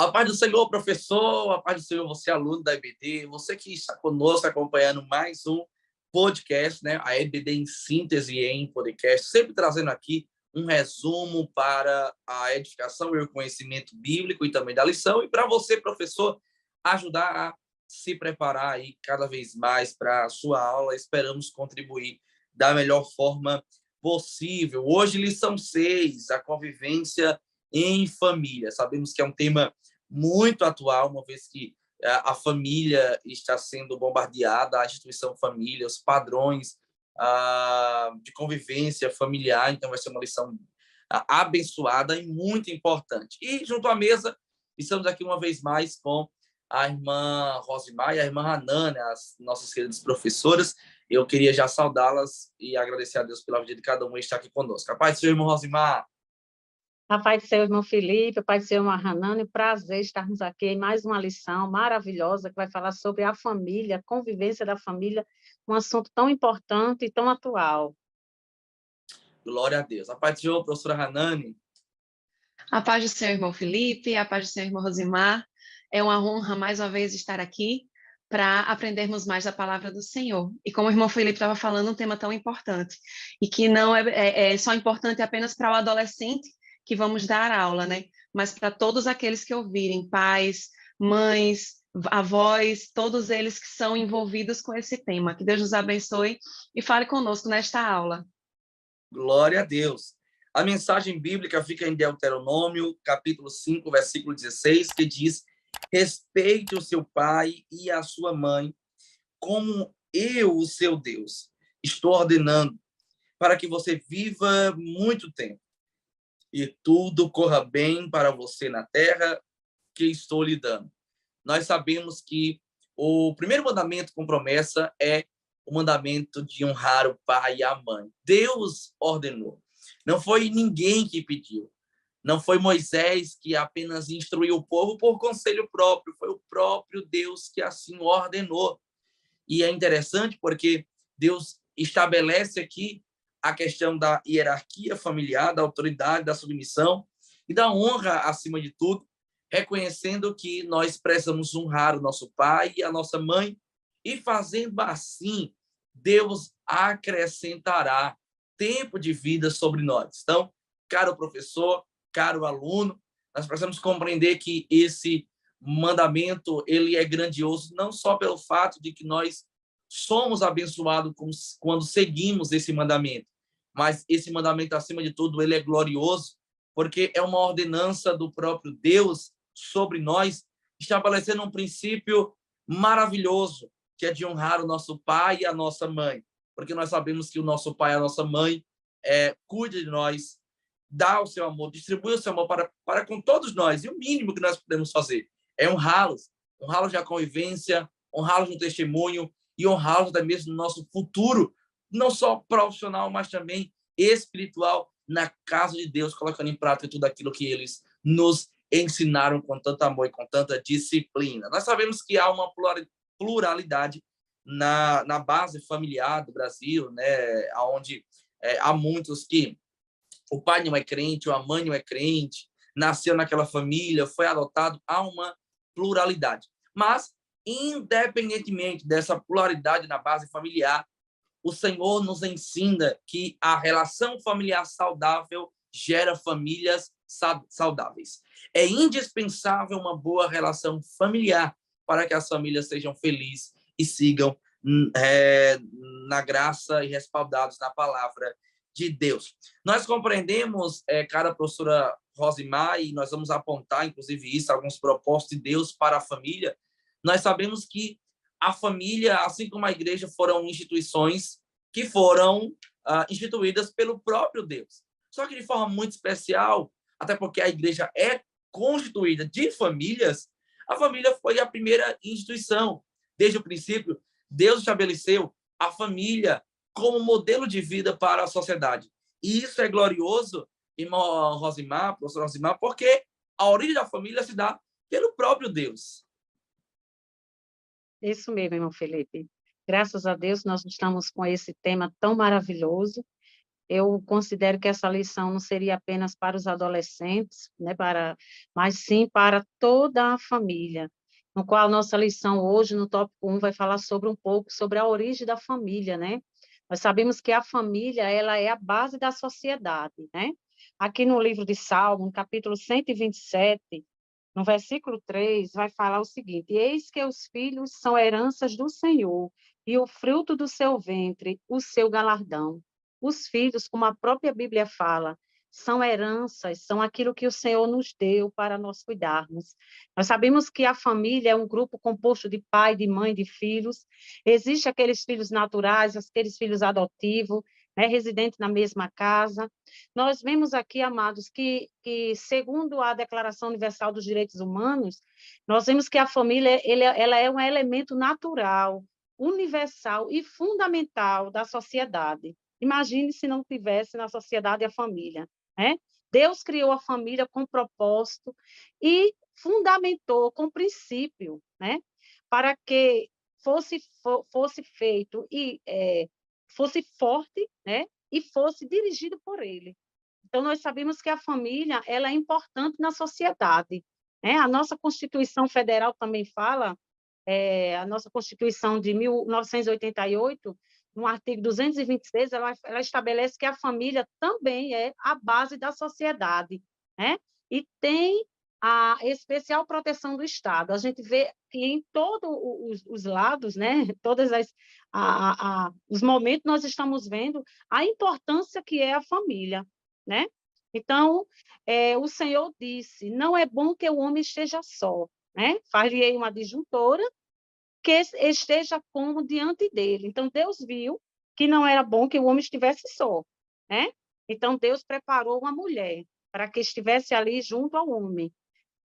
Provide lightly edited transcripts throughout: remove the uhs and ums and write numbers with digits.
A paz do Senhor, professor, a paz do Senhor, você aluno da EBD, você que está conosco acompanhando mais um podcast, né? A EBD em síntese em podcast, sempre trazendo aqui um resumo para a edificação e o conhecimento bíblico e também da lição, e para você, professor, ajudar a se preparar aí cada vez mais para a sua aula. Esperamos contribuir da melhor forma possível. Hoje, lição 6, a convivência em família. Sabemos que é um tema muito atual, uma vez que a família está sendo bombardeada, a instituição família, os padrões de convivência familiar. Então, vai ser uma lição abençoada e muito importante. E, junto à mesa, estamos aqui uma vez mais com a irmã Rosimar e a irmã Hanane, as nossas queridas professoras. Eu queria já saudá-las e agradecer a Deus pela vida de cada um estar aqui conosco. A paz do Senhor, irmão Rosimar. A paz do seu irmão Felipe, a paz do seu irmão Hanane, prazer estarmos aqui em mais uma lição maravilhosa que vai falar sobre a família, a convivência da família, um assunto tão importante e tão atual. Glória a Deus. A paz do Senhor, professora Hanane. A paz do seu irmão Felipe, a paz do seu irmão Rosimar. É uma honra mais uma vez estar aqui para aprendermos mais da palavra do Senhor. E como o irmão Felipe estava falando, um tema tão importante, e que não é só importante apenas para o adolescente que vamos dar aula, né? Mas para todos aqueles que ouvirem, pais, mães, avós, todos eles que são envolvidos com esse tema. Que Deus nos abençoe e fale conosco nesta aula. Glória a Deus. A mensagem bíblica fica em Deuteronômio, capítulo 5, versículo 16, que diz: respeite o seu pai e a sua mãe, como eu, o seu Deus, estou ordenando, para que você viva muito tempo e tudo corra bem para você na terra que estou lhe dando. Nós sabemos que o primeiro mandamento com promessa é o mandamento de honrar o pai e a mãe. Deus ordenou. Não foi ninguém que pediu. Não foi Moisés que apenas instruiu o povo por conselho próprio. Foi o próprio Deus que assim ordenou. E é interessante porque Deus estabelece aqui a questão da hierarquia familiar, da autoridade, da submissão e da honra acima de tudo, reconhecendo que nós precisamos honrar o nosso pai e a nossa mãe, e fazendo assim, Deus acrescentará tempo de vida sobre nós. Então, caro professor, caro aluno, nós precisamos compreender que esse mandamento ele é grandioso, não só pelo fato de que nós somos abençoados quando seguimos esse mandamento, mas esse mandamento, acima de tudo, ele é glorioso, porque é uma ordenança do próprio Deus sobre nós, estabelecendo um princípio maravilhoso, que é de honrar o nosso pai e a nossa mãe, porque nós sabemos que o nosso pai e a nossa mãe cuida de nós, dá o seu amor, distribui o seu amor para com todos nós, e o mínimo que nós podemos fazer é honrá-los na convivência, honrá-los no testemunho e honrá-los até mesmo no nosso futuro, não só profissional, mas também espiritual, na casa de Deus, colocando em prática tudo aquilo que eles nos ensinaram com tanto amor e com tanta disciplina. Nós sabemos que há uma pluralidade na base familiar do Brasil, né, onde há muitos que o pai não é crente, ou a mãe não é crente, nasceu naquela família, foi adotado, há uma pluralidade. Mas, independentemente dessa pluralidade na base familiar, o Senhor nos ensina que a relação familiar saudável gera famílias saudáveis. É indispensável uma boa relação familiar para que as famílias sejam felizes e sigam na graça e respaldados na palavra de Deus. Nós compreendemos, cara professora Rosimar, e nós vamos apontar, inclusive, isso, alguns propósitos de Deus para a família. Nós sabemos que a família, assim como a igreja, foram instituições que foram instituídas pelo próprio Deus. Só que de forma muito especial, até porque a igreja é constituída de famílias, a família foi a primeira instituição. Desde o princípio, Deus estabeleceu a família como modelo de vida para a sociedade. E isso é glorioso, irmão Rosimar, professor Rosimar, porque a origem da família se dá pelo próprio Deus. Isso mesmo, irmão Felipe. Graças a Deus, nós estamos com esse tema tão maravilhoso. eu considero que essa lição não seria apenas para os adolescentes, né, mas sim para toda a família, no qual nossa lição hoje, no tópico 1, vai falar sobre um pouco sobre a origem da família, né? Nós sabemos que a família, ela é a base da sociedade, né? Aqui no livro de Salmo, no capítulo 127, no versículo 3, vai falar o seguinte: eis que os filhos são heranças do Senhor, e o fruto do seu ventre, o seu galardão. Os filhos, como a própria Bíblia fala, são heranças, são aquilo que o Senhor nos deu para nós cuidarmos. Nós sabemos que a família é um grupo composto de pai, de mãe, de filhos. Existem aqueles filhos naturais, aqueles filhos adotivos, né, residentes na mesma casa. Nós vemos aqui, amados, que segundo a Declaração Universal dos Direitos Humanos, nós vemos que a família ela é um elemento natural, universal e fundamental da sociedade. Imagine se não tivesse na sociedade a família, né? Deus criou a família com propósito e fundamentou com princípio, né? Para que fosse feito e fosse forte, né? E fosse dirigido por ele. Então, nós sabemos que a família ela é importante na sociedade, né? A nossa Constituição Federal também fala, a nossa Constituição de 1988, no artigo 226, ela estabelece que a família também é a base da sociedade, né? E tem a especial proteção do Estado. A gente vê que em todos os lados, né? Todas os momentos nós estamos vendo a importância que é a família, né? Então, o Senhor disse: não é bom que o homem esteja só, né? Far-lhe-ei uma disjuntora que esteja como diante dele. Então, Deus viu que não era bom que o homem estivesse só, né? Então, Deus preparou uma mulher para que estivesse ali junto ao homem.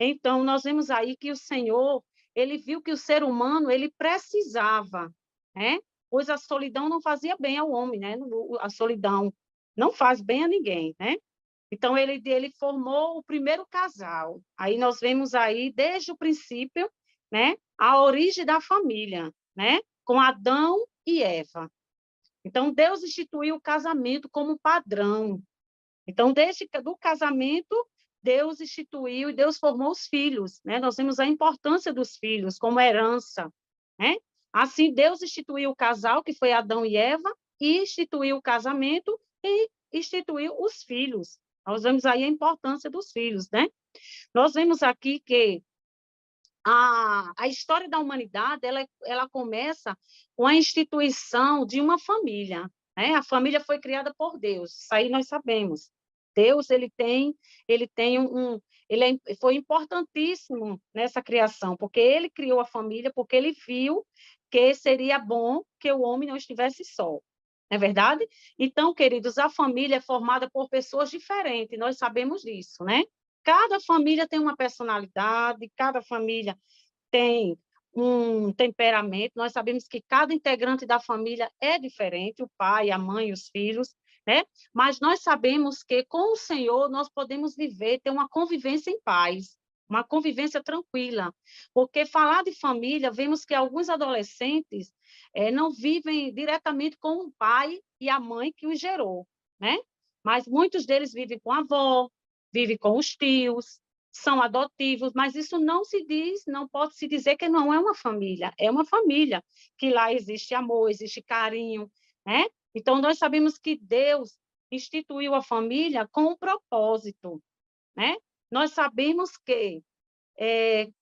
Então, nós vemos aí que o Senhor, ele viu que o ser humano, ele precisava, né? Pois a solidão não fazia bem ao homem, né? A solidão não faz bem a ninguém, né? Então, ele formou o primeiro casal. Aí nós vemos aí, desde o princípio, né, a origem da família, né? Com Adão e Eva. Então, Deus instituiu o casamento como padrão. Então, desde do casamento, Deus instituiu e Deus formou os filhos, né? Nós vemos a importância dos filhos como herança, né? Assim, Deus instituiu o casal, que foi Adão e Eva, e instituiu o casamento e instituiu os filhos. Nós vemos aí a importância dos filhos, né? Nós vemos aqui que a história da humanidade ela começa com a instituição de uma família, né? A família foi criada por Deus, isso aí nós sabemos. Deus foi importantíssimo nessa criação, porque ele criou a família, porque ele viu que seria bom que o homem não estivesse só. Não é verdade? Então, queridos, a família é formada por pessoas diferentes, nós sabemos disso, né? Cada família tem uma personalidade, cada família tem um temperamento. Nós sabemos que cada integrante da família é diferente, o pai, a mãe, os filhos, né? Mas nós sabemos que com o Senhor nós podemos viver, ter uma convivência em paz, uma convivência tranquila. Porque falar de família, vemos que alguns adolescentes não vivem diretamente com o pai e a mãe que os gerou, né? Mas muitos deles vivem com a avó, vivem com os tios, são adotivos, mas isso não se diz, não pode se dizer que não é uma família, que lá existe amor, existe carinho, né? Então, nós sabemos que Deus instituiu a família com um propósito, né? Nós sabemos que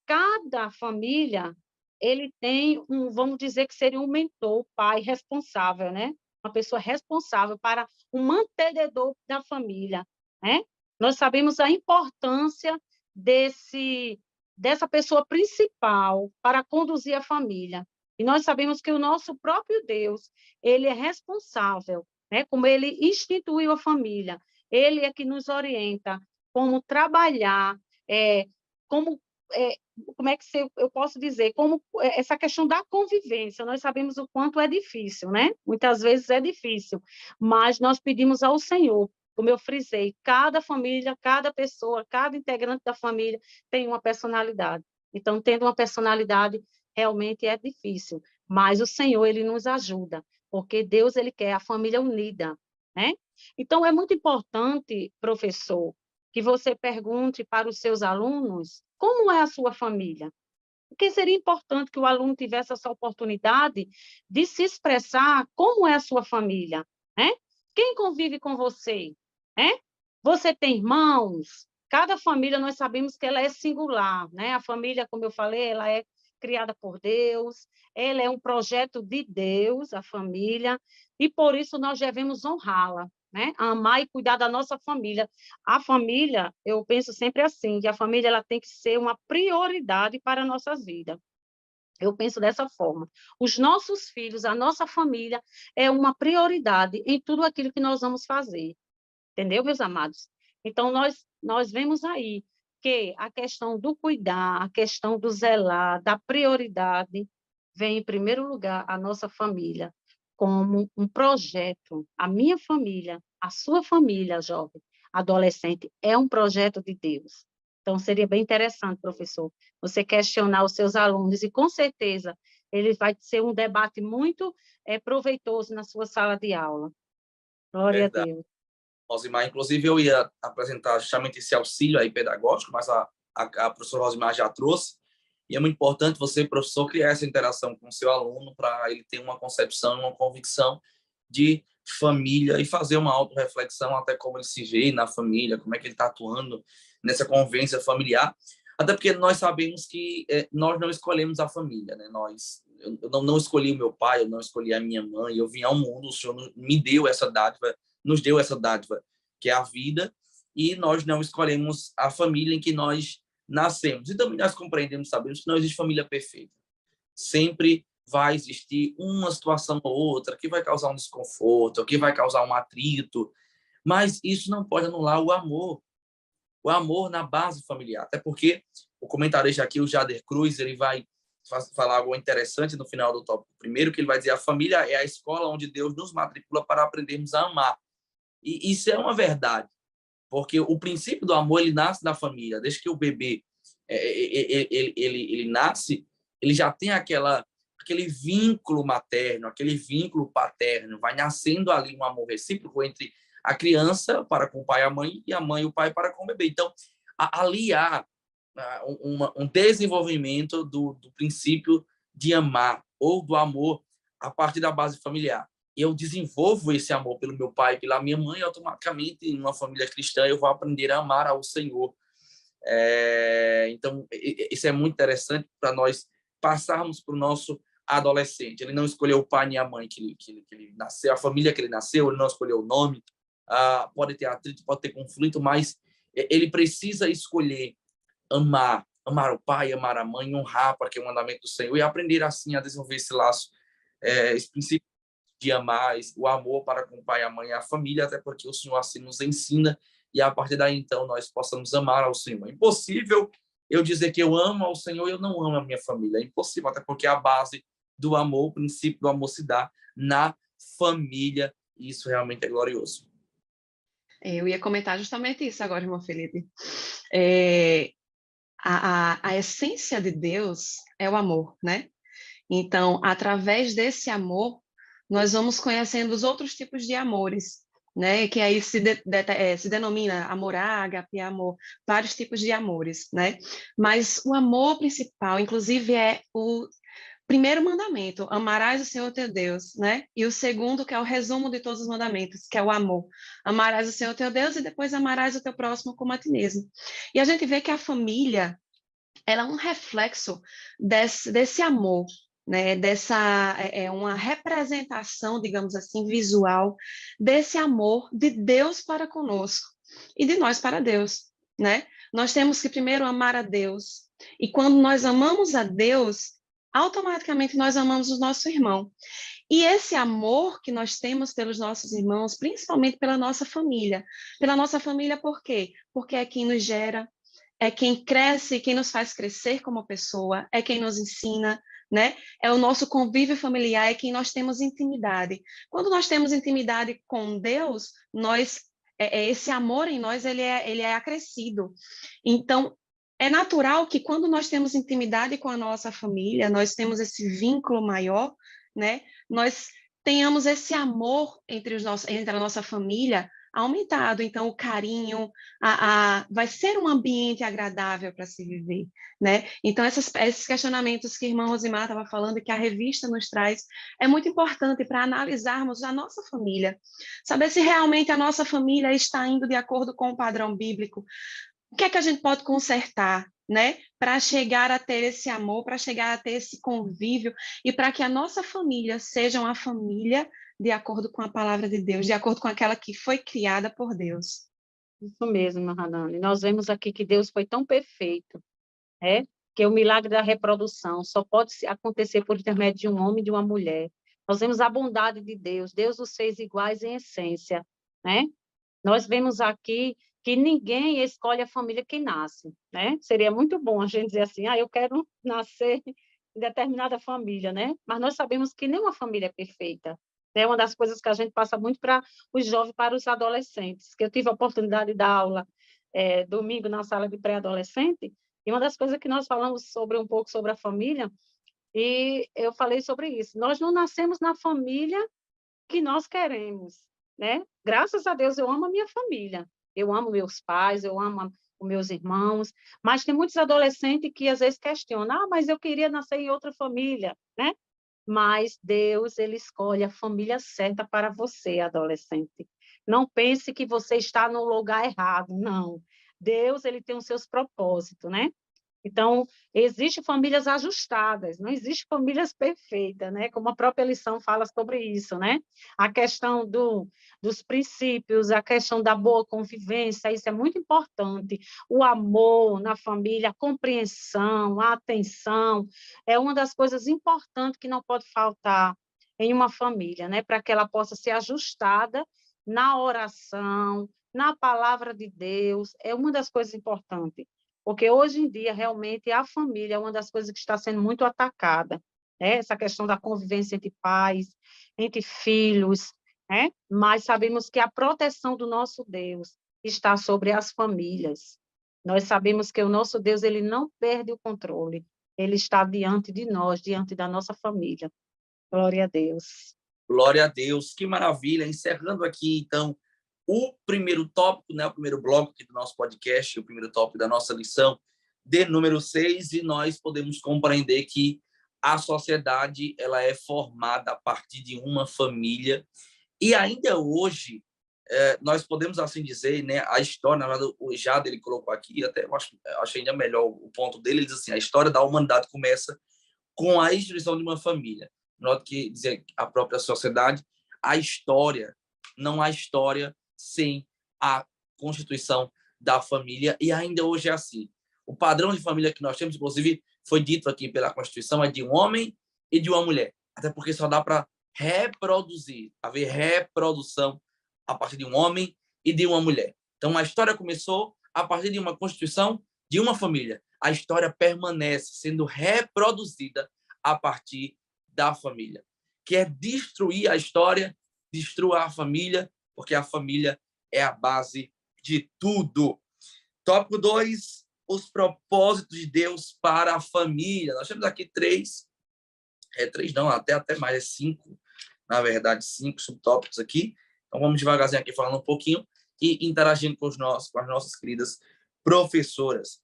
cada família, ele tem vamos dizer que seria um mentor, pai responsável, né? Uma pessoa responsável para o mantenedor da família, né? Nós sabemos a importância dessa pessoa principal para conduzir a família. E nós sabemos que o nosso próprio Deus, ele é responsável, né? Como ele instituiu a família, ele é que nos orienta como trabalhar, como como é que eu posso dizer, como essa questão da convivência, nós sabemos o quanto é difícil, né? Muitas vezes é difícil, mas nós pedimos ao Senhor, como eu frisei, cada família, cada pessoa, cada integrante da família tem uma personalidade. Então, tendo uma personalidade, realmente é difícil, mas o Senhor, ele nos ajuda, porque Deus, ele quer a família unida, né? Então, é muito importante, professor, que você pergunte para os seus alunos como é a sua família. Porque seria importante que o aluno tivesse essa oportunidade de se expressar como é a sua família, né? Quem convive com você, né? Você tem irmãos? Cada família, nós sabemos que ela é singular, né? A família, como eu falei, ela é criada por Deus, ela é um projeto de Deus, a família, e por isso nós devemos honrá-la, né? Amar e cuidar da nossa família. A família, eu penso sempre assim, que a família ela tem que ser uma prioridade para a nossa vida. Eu penso dessa forma. Os nossos filhos, a nossa família é uma prioridade em tudo aquilo que nós vamos fazer. Entendeu, meus amados? Então, nós vemos aí que a questão do cuidar, a questão do zelar, da prioridade, vem em primeiro lugar a nossa família, como um projeto. A minha família, a sua família, jovem, adolescente, é um projeto de Deus. Então, seria bem interessante, professor, você questionar os seus alunos, e com certeza ele vai ser um debate muito proveitoso na sua sala de aula. Glória a Verdade. Deus. Rosimar, inclusive eu ia apresentar justamente esse auxílio aí pedagógico, mas a professora Rosimar já trouxe, e é muito importante você, professor, criar essa interação com o seu aluno para ele ter uma concepção, uma convicção de família e fazer uma autorreflexão até como ele se vê na família, como é que ele está atuando nessa convivência familiar, até porque nós sabemos que nós não escolhemos a família, né? Eu não escolhi o meu pai, eu não escolhi a minha mãe, eu vim ao mundo, o Senhor me deu essa dádiva, nos deu essa dádiva, que é a vida, e nós não escolhemos a família em que nós nascemos. E também nós compreendemos, sabemos que não existe família perfeita. Sempre vai existir uma situação ou outra que vai causar um desconforto, que vai causar um atrito, mas isso não pode anular o amor na base familiar. Até porque o comentarista aqui, o Jader Cruz, ele vai falar algo interessante no final do tópico primeiro, que ele vai dizer: a família é a escola onde Deus nos matricula para aprendermos a amar. E isso é uma verdade, porque o princípio do amor ele nasce na família. Desde que o bebê ele nasce, ele já tem aquele vínculo materno, aquele vínculo paterno, vai nascendo ali um amor recíproco entre a criança para com o pai e a mãe e o pai para com o bebê. Então, ali há um desenvolvimento do princípio de amar, ou do amor a partir da base familiar. Eu desenvolvo esse amor pelo meu pai e pela minha mãe, e automaticamente, em uma família cristã, eu vou aprender a amar ao Senhor. Então, isso é muito interessante para nós passarmos para o nosso adolescente. Ele não escolheu o pai nem a mãe que ele nasceu, a família que ele nasceu, ele não escolheu o nome. Pode ter atrito, pode ter conflito, mas ele precisa escolher amar o pai, amar a mãe, honrar, porque é o mandamento do Senhor, e aprender assim a desenvolver esse laço, esse princípio de amar, o amor para com o pai, a mãe e a família, até porque o Senhor assim nos ensina, e a partir daí, então, nós possamos amar ao Senhor. É impossível eu dizer que eu amo ao Senhor e eu não amo a minha família. É impossível, até porque a base do amor, o princípio do amor se dá na família, e isso realmente é glorioso. Eu ia comentar justamente isso agora, irmão Felipe. A essência de Deus é o amor, né? Então, através desse amor, nós vamos conhecendo os outros tipos de amores, né? Que aí se denomina amor ágape, amor, vários tipos de amores, né? Mas o amor principal, inclusive, é o primeiro mandamento: amarás o Senhor teu Deus, né? E o segundo, que é o resumo de todos os mandamentos, que é o amor. Amarás o Senhor teu Deus e depois amarás o teu próximo como a ti mesmo. E a gente vê que a família, ela é um reflexo desse amor, né? É uma representação, digamos assim, visual desse amor de Deus para conosco e de nós para Deus, né? Nós temos que primeiro amar a Deus, e quando nós amamos a Deus, automaticamente nós amamos o nosso irmão. E esse amor que nós temos pelos nossos irmãos, principalmente pela nossa família por quê? Porque é quem nos gera, é quem cresce, quem nos faz crescer como pessoa, é quem nos ensina, né? É o nosso convívio familiar, é quem nós temos intimidade. Quando nós temos intimidade com Deus, esse amor em nós ele é acrescido. Então, é natural que quando nós temos intimidade com a nossa família, nós temos esse vínculo maior, né? Nós tenhamos esse amor entre a nossa família aumentado. Então, o carinho vai ser um ambiente agradável para se viver, né? Então, esses questionamentos que a irmã Rosimar estava falando, que a revista nos traz, é muito importante para analisarmos a nossa família, saber se realmente a nossa família está indo de acordo com o padrão bíblico. O que é que a gente pode consertar, né? Para chegar a ter esse amor, para chegar a ter esse convívio e para que a nossa família seja uma família de acordo com a palavra de Deus, de acordo com aquela que foi criada por Deus. Isso mesmo, irmã Hanani. Nós vemos aqui que Deus foi tão perfeito, que o milagre da reprodução só pode acontecer por intermédio de um homem e de uma mulher. Nós vemos a bondade de Deus, Deus os fez iguais em essência, né? Nós vemos aqui que ninguém escolhe a família que nasce, né? Seria muito bom a gente dizer assim, eu quero nascer em determinada família, né? Mas nós sabemos que nenhuma família é perfeita. É uma das coisas que a gente passa muito para os jovens, para os adolescentes, que eu tive a oportunidade de dar aula domingo na sala de pré-adolescente, e uma das coisas que nós falamos um pouco sobre a família, e eu falei sobre isso. Nós não nascemos na família que nós queremos, né? Graças a Deus eu amo a minha família, eu amo meus pais, eu amo os meus irmãos, mas tem muitos adolescentes que às vezes questionam, mas eu queria nascer em outra família, né? Mas Deus, ele escolhe a família certa para você, adolescente. Não pense que você está no lugar errado, não. Deus, ele tem os seus propósitos, né? Então, existem famílias ajustadas, não existe famílias perfeitas, né? Como a própria lição fala sobre isso, né? A questão dos princípios, a questão da boa convivência, isso é muito importante. O amor na família, a compreensão, a atenção, é uma das coisas importantes que não pode faltar em uma família, né? Para que ela possa ser ajustada na oração, na palavra de Deus, é uma das coisas importantes. Porque hoje em dia, realmente, a família é uma das coisas que está sendo muito atacada, né? Essa questão da convivência entre pais, entre filhos, né? Mas sabemos que a proteção do nosso Deus está sobre as famílias. Nós sabemos que o nosso Deus, ele não perde o controle, ele está diante de nós, diante da nossa família. Glória a Deus. Glória a Deus, que maravilha. Encerrando aqui, então, o primeiro tópico, né, o primeiro bloco aqui do nosso podcast, o primeiro tópico da nossa lição, de número 6, e nós podemos compreender que a sociedade ela é formada a partir de uma família, e ainda hoje, nós podemos assim dizer, né, a história, na verdade, o Jade, ele colocou aqui, até eu acho ainda melhor o ponto dele, ele diz assim, a história da humanidade começa com a instituição de uma família. Nota que dizer a própria sociedade, não há história sem a constituição da família, e ainda hoje é assim. O padrão de família que nós temos, inclusive, foi dito aqui pela Constituição, é de um homem e de uma mulher, até porque só dá para reproduzir, haver reprodução a partir de um homem e de uma mulher. Então, a história começou a partir de uma constituição de uma família. A história permanece sendo reproduzida a partir da família. Quer destruir a história, destrua a família, porque a família é a base de tudo. Tópico 2, os propósitos de Deus para a família. Nós temos aqui três não, até mais, 5, na verdade, 5 subtópicos aqui. Então, vamos devagarzinho aqui falando um pouquinho e interagindo com as nossas queridas professoras.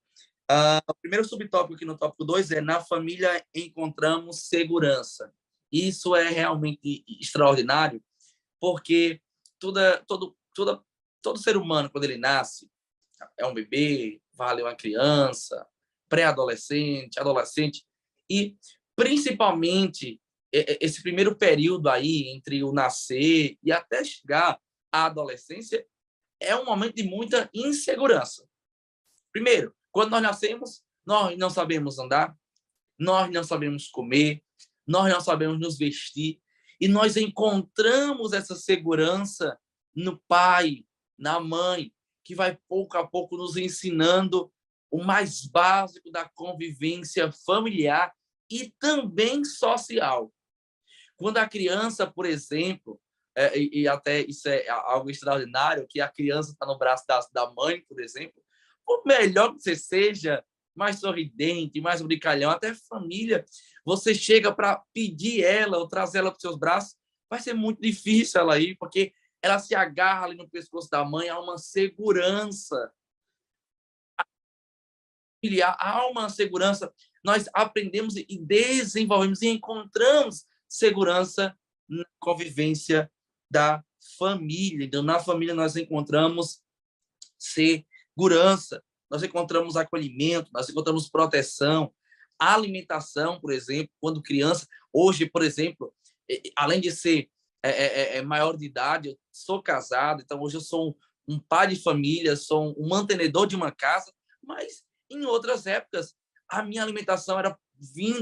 O primeiro subtópico aqui no tópico 2 é: na família encontramos segurança. Isso é realmente extraordinário, porque todo ser humano, quando ele nasce, é um bebê, vale uma criança, pré-adolescente, adolescente, e principalmente esse primeiro período aí, entre o nascer e até chegar à adolescência, é um momento de muita insegurança. Primeiro, quando nós nascemos, nós não sabemos andar, nós não sabemos comer, nós não sabemos nos vestir, e nós encontramos essa segurança no pai, na mãe, que vai pouco a pouco nos ensinando o mais básico da convivência familiar e também social. Quando a criança, por exemplo, e até isso é algo extraordinário, que a criança está no braço da mãe, por exemplo, por melhor que você seja, mais sorridente, mais brincalhão, até família, você chega para pedir ela ou trazer ela para os seus braços, vai ser muito difícil ela ir, porque ela se agarra ali no pescoço da mãe, há uma segurança. Há uma segurança. Nós aprendemos e desenvolvemos e encontramos segurança na convivência da família. Então, na família, nós encontramos segurança, nós encontramos acolhimento, nós encontramos proteção, alimentação, por exemplo, quando criança. Hoje, por exemplo, além de ser maior de idade, eu sou casado, então hoje eu sou um pai de família, sou um mantenedor de uma casa, mas em outras épocas a minha alimentação era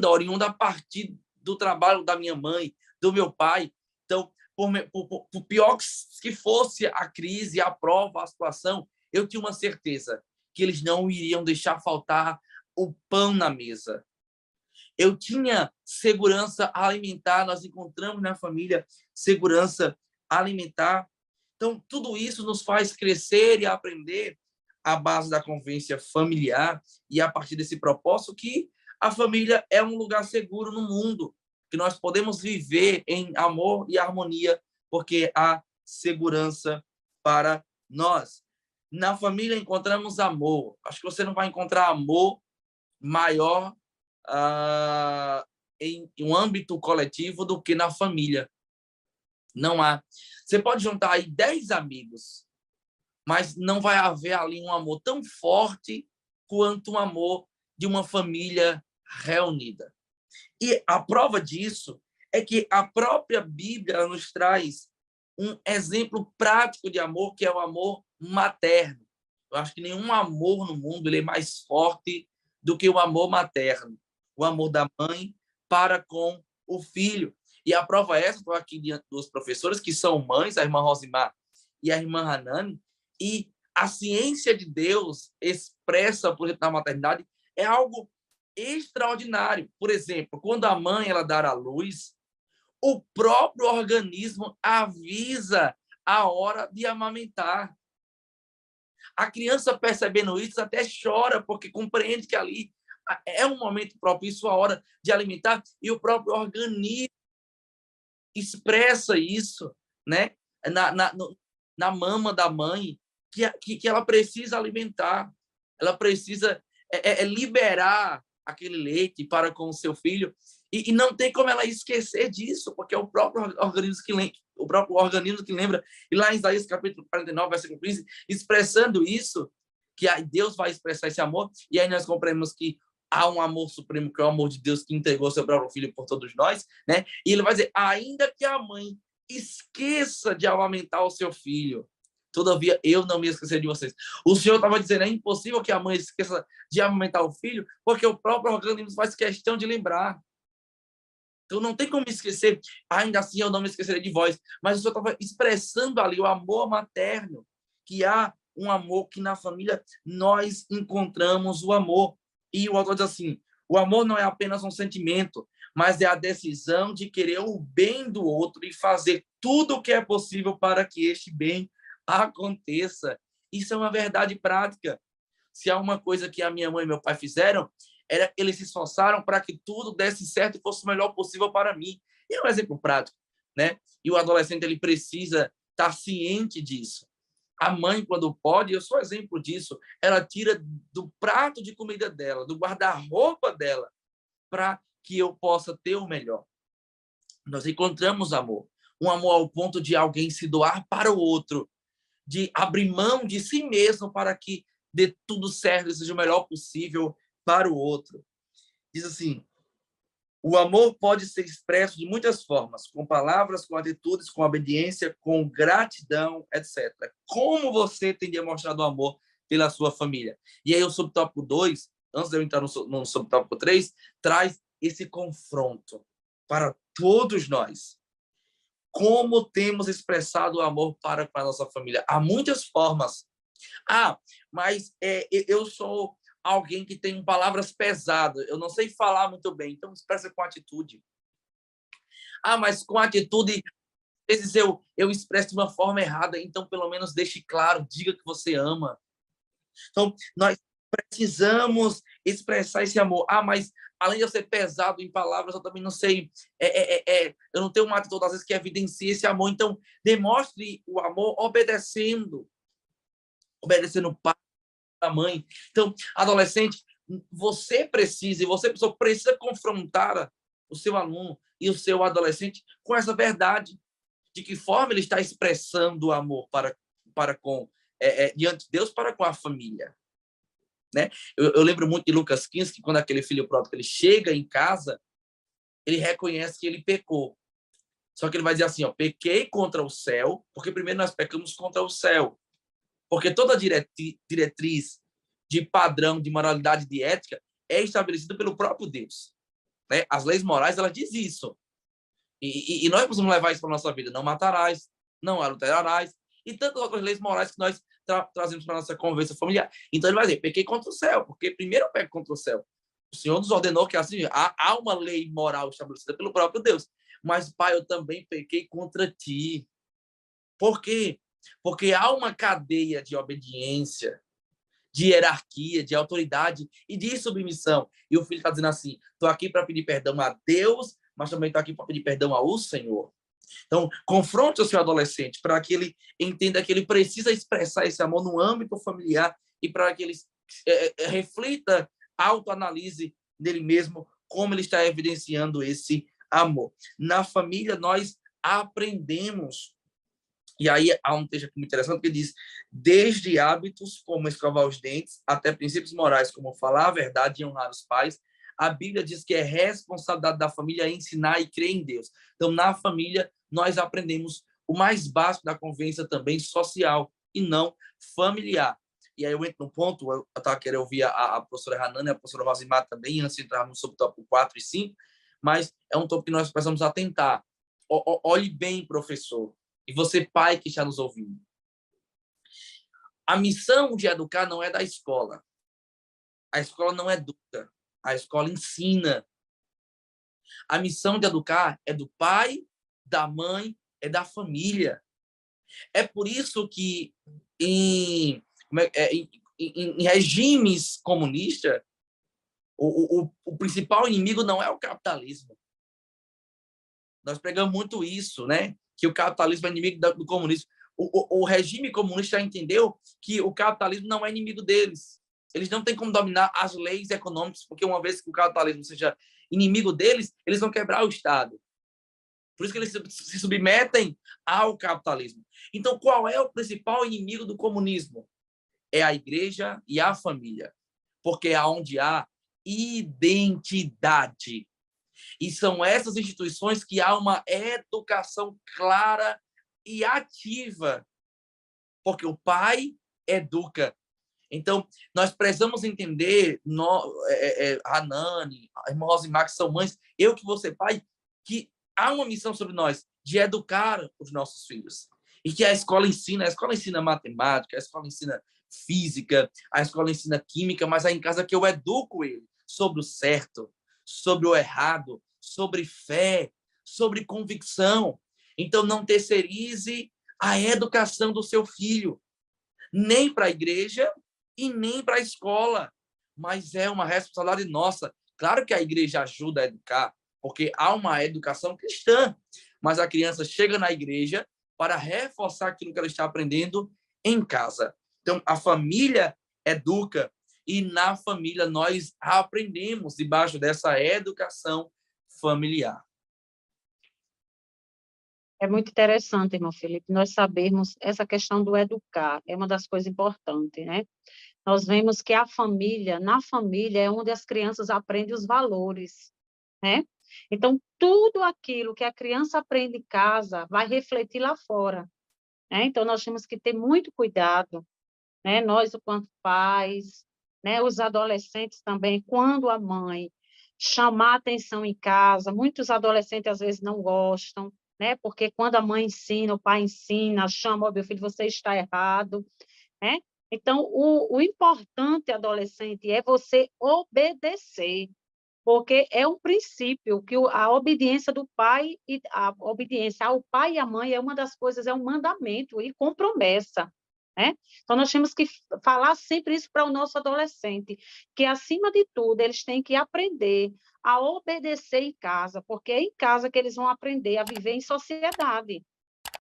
oriunda a partir do trabalho da minha mãe, do meu pai. Então, por pior que fosse a crise, a prova, a situação, eu tinha uma certeza que eles não iriam deixar faltar o pão na mesa. Eu tinha segurança alimentar, nós encontramos na família segurança alimentar. Então, tudo isso nos faz crescer e aprender à base da convivência familiar e a partir desse propósito que a família é um lugar seguro no mundo, que nós podemos viver em amor e harmonia, porque há segurança para nós. Na família encontramos amor. Acho que você não vai encontrar amor maior em um âmbito coletivo do que na família. Não há. Você pode juntar aí 10 amigos, mas não vai haver ali um amor tão forte quanto um amor de uma família reunida. E a prova disso é que a própria Bíblia nos traz um exemplo prático de amor, que é o amor materno. Eu acho que nenhum amor no mundo ele é mais forte do que o amor materno, o amor da mãe para com o filho. E a prova é essa, estou aqui diante dos professores, que são mães, a irmã Rosimar e a irmã Hanani, e a ciência de Deus expressa, por exemplo, na maternidade, é algo extraordinário. Por exemplo, quando a mãe ela dá à luz, o próprio organismo avisa a hora de amamentar. A criança, percebendo isso, até chora, porque compreende que ali é um momento propício, a hora de alimentar, e o próprio organismo expressa isso, né? na mama da mãe, que ela precisa alimentar, ela precisa liberar aquele leite para com o seu filho, e não tem como ela esquecer disso, porque é o próprio organismo que lembra. E lá em Isaías capítulo 49, versículo 15, expressando isso, que Deus vai expressar esse amor, e aí nós compreendemos que há um amor supremo, que é o amor de Deus, que entregou seu próprio filho por todos nós, né? E ele vai dizer, ainda que a mãe esqueça de amamentar o seu filho, todavia eu não me esquecerei de vocês. O Senhor estava dizendo, é impossível que a mãe esqueça de amamentar o filho, porque o próprio organismo faz questão de lembrar. Então não tem como esquecer, ainda assim eu não me esquecerei de vós. Mas o Senhor estava expressando ali o amor materno, que há um amor que na família nós encontramos o amor. E o autor diz assim, o amor não é apenas um sentimento, mas é a decisão de querer o bem do outro e fazer tudo o que é possível para que este bem aconteça. Isso é uma verdade prática. Se há uma coisa que a minha mãe e meu pai fizeram, era eles se esforçaram para que tudo desse certo e fosse o melhor possível para mim. E é um exemplo prático, né? E o adolescente ele precisa estar ciente disso. A mãe, quando pode, eu sou exemplo disso, ela tira do prato de comida dela, do guarda-roupa dela, para que eu possa ter o melhor. Nós encontramos amor. Um amor ao ponto de alguém se doar para o outro, de abrir mão de si mesmo para que dê tudo certo e seja o melhor possível para o outro. Diz assim, o amor pode ser expresso de muitas formas, com palavras, com atitudes, com obediência, com gratidão, etc. Como você tem demonstrado amor pela sua família? E aí o subtópico 2, antes de eu entrar no subtópico 3, traz esse confronto para todos nós. Como temos expressado o amor para com a nossa família? Há muitas formas. Mas eu sou alguém que tem palavras pesadas, eu não sei falar muito bem, então expressa com atitude. Mas com atitude, às vezes eu expresso de uma forma errada, então pelo menos deixe claro, diga que você ama. Então, nós precisamos expressar esse amor. Mas além de eu ser pesado em palavras, eu também não sei, eu não tenho uma atitude, todas as vezes, que evidencie esse amor. Então, demonstre o amor obedecendo o pai, a mãe. Então, adolescente, você precisa confrontar o seu aluno e o seu adolescente com essa verdade, de que forma ele está expressando o amor para com diante de Deus, para com a família, né? Eu lembro muito de Lucas 15, que quando aquele filho pródigo ele chega em casa, ele reconhece que ele pecou. Só que ele vai dizer assim, ó, pequei contra o céu, porque primeiro nós pecamos contra o céu. Porque toda diretriz de padrão, de moralidade, de ética, é estabelecida pelo próprio Deus, né? As leis morais, elas dizem isso. E nós precisamos levar isso para a nossa vida. Não matarás, não adulterarás, e tantas outras leis morais que nós trazemos para a nossa convivência familiar. Então ele vai dizer, pequei contra o céu, porque primeiro eu peco contra o céu. O Senhor nos ordenou que assim, há uma lei moral estabelecida pelo próprio Deus. Mas, Pai, eu também pequei contra ti. Por quê? Porque há uma cadeia de obediência, de hierarquia, de autoridade e de submissão. E o filho está dizendo assim, estou aqui para pedir perdão a Deus, mas também estou aqui para pedir perdão ao Senhor. Então, confronte o seu adolescente para que ele entenda que ele precisa expressar esse amor no âmbito familiar e para que ele reflita, autoanalise nele mesmo como ele está evidenciando esse amor. Na família, nós aprendemos. E aí há um texto aqui muito interessante que diz, desde hábitos como escovar os dentes, até princípios morais como falar a verdade e honrar os pais, a Bíblia diz que é responsabilidade da família ensinar e crer em Deus. Então, na família, nós aprendemos o mais básico da convivência também social e não familiar. E aí eu entro no ponto, eu estava querendo ouvir a professora Hanana e a professora Rosimar também, antes de entrarmos sobre o tópico 4 e 5, mas é um tópico que nós precisamos atentar. Olhe bem, professor, e você, pai, que está nos ouvindo. A missão de educar não é da escola. A escola não educa. A escola ensina. A missão de educar é do pai, da mãe, é da família. É por isso que em regimes comunistas, o principal inimigo não é o capitalismo. Nós pregamos muito isso, né? Que o capitalismo é inimigo do comunismo. O regime comunista já entendeu que o capitalismo não é inimigo deles. Eles não têm como dominar as leis econômicas, porque uma vez que o capitalismo seja inimigo deles, eles vão quebrar o Estado. Por isso que eles se submetem ao capitalismo. Então, qual é o principal inimigo do comunismo? É a igreja e a família. Porque é onde há identidade. E são essas instituições que há uma educação clara e ativa. Porque o pai educa. Então, nós precisamos entender, Hanani, a irmã Rosimar, que são mães, eu que vou ser pai, que há uma missão sobre nós de educar os nossos filhos. E que a escola ensina matemática, a escola ensina física, a escola ensina química, mas é em casa que eu educo ele sobre o certo, sobre o errado, sobre fé, sobre convicção. Então, não terceirize a educação do seu filho, nem para a igreja e nem para a escola, mas é uma responsabilidade nossa. Claro que a igreja ajuda a educar, porque há uma educação cristã, mas a criança chega na igreja para reforçar aquilo que ela está aprendendo em casa. Então, a família educa, e na família nós aprendemos debaixo dessa educação familiar. É muito interessante, irmão Felipe, nós sabermos essa questão do educar, é uma das coisas importantes, né? Nós vemos que a família, na família, é onde as crianças aprendem os valores, né? Então, tudo aquilo que a criança aprende em casa vai refletir lá fora, né? Então, nós temos que ter muito cuidado, né? Nós, enquanto pais, né? Os adolescentes também, quando a mãe chamar atenção em casa, muitos adolescentes às vezes não gostam, né? Porque quando a mãe ensina, o pai ensina, chama, ó, meu filho, você está errado, né? Então, o importante, adolescente, é você obedecer, porque é um princípio que a obediência do pai e a obediência ao pai e à mãe é uma das coisas, é um mandamento e compromessa, né? Então, nós temos que falar sempre isso para o nosso adolescente, que, acima de tudo, eles têm que aprender a obedecer em casa, porque é em casa que eles vão aprender a viver em sociedade,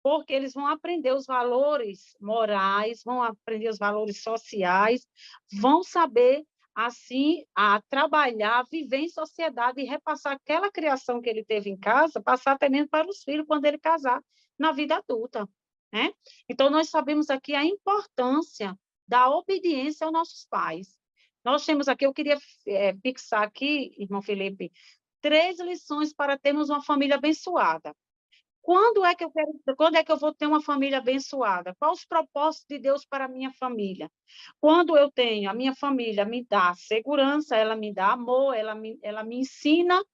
porque eles vão aprender os valores morais, vão aprender os valores sociais, vão saber, assim, a trabalhar, viver em sociedade e repassar aquela criação que ele teve em casa, passar também para os filhos quando ele casar na vida adulta, né? Então, nós sabemos aqui a importância da obediência aos nossos pais. Nós temos aqui, eu queria fixar aqui, irmão Felipe, 3 lições para termos uma família abençoada. Quando é que eu vou ter uma família abençoada? Quais os propósitos de Deus para a minha família? Quando eu tenho, a minha família me dá segurança, ela me dá amor, ela me ensina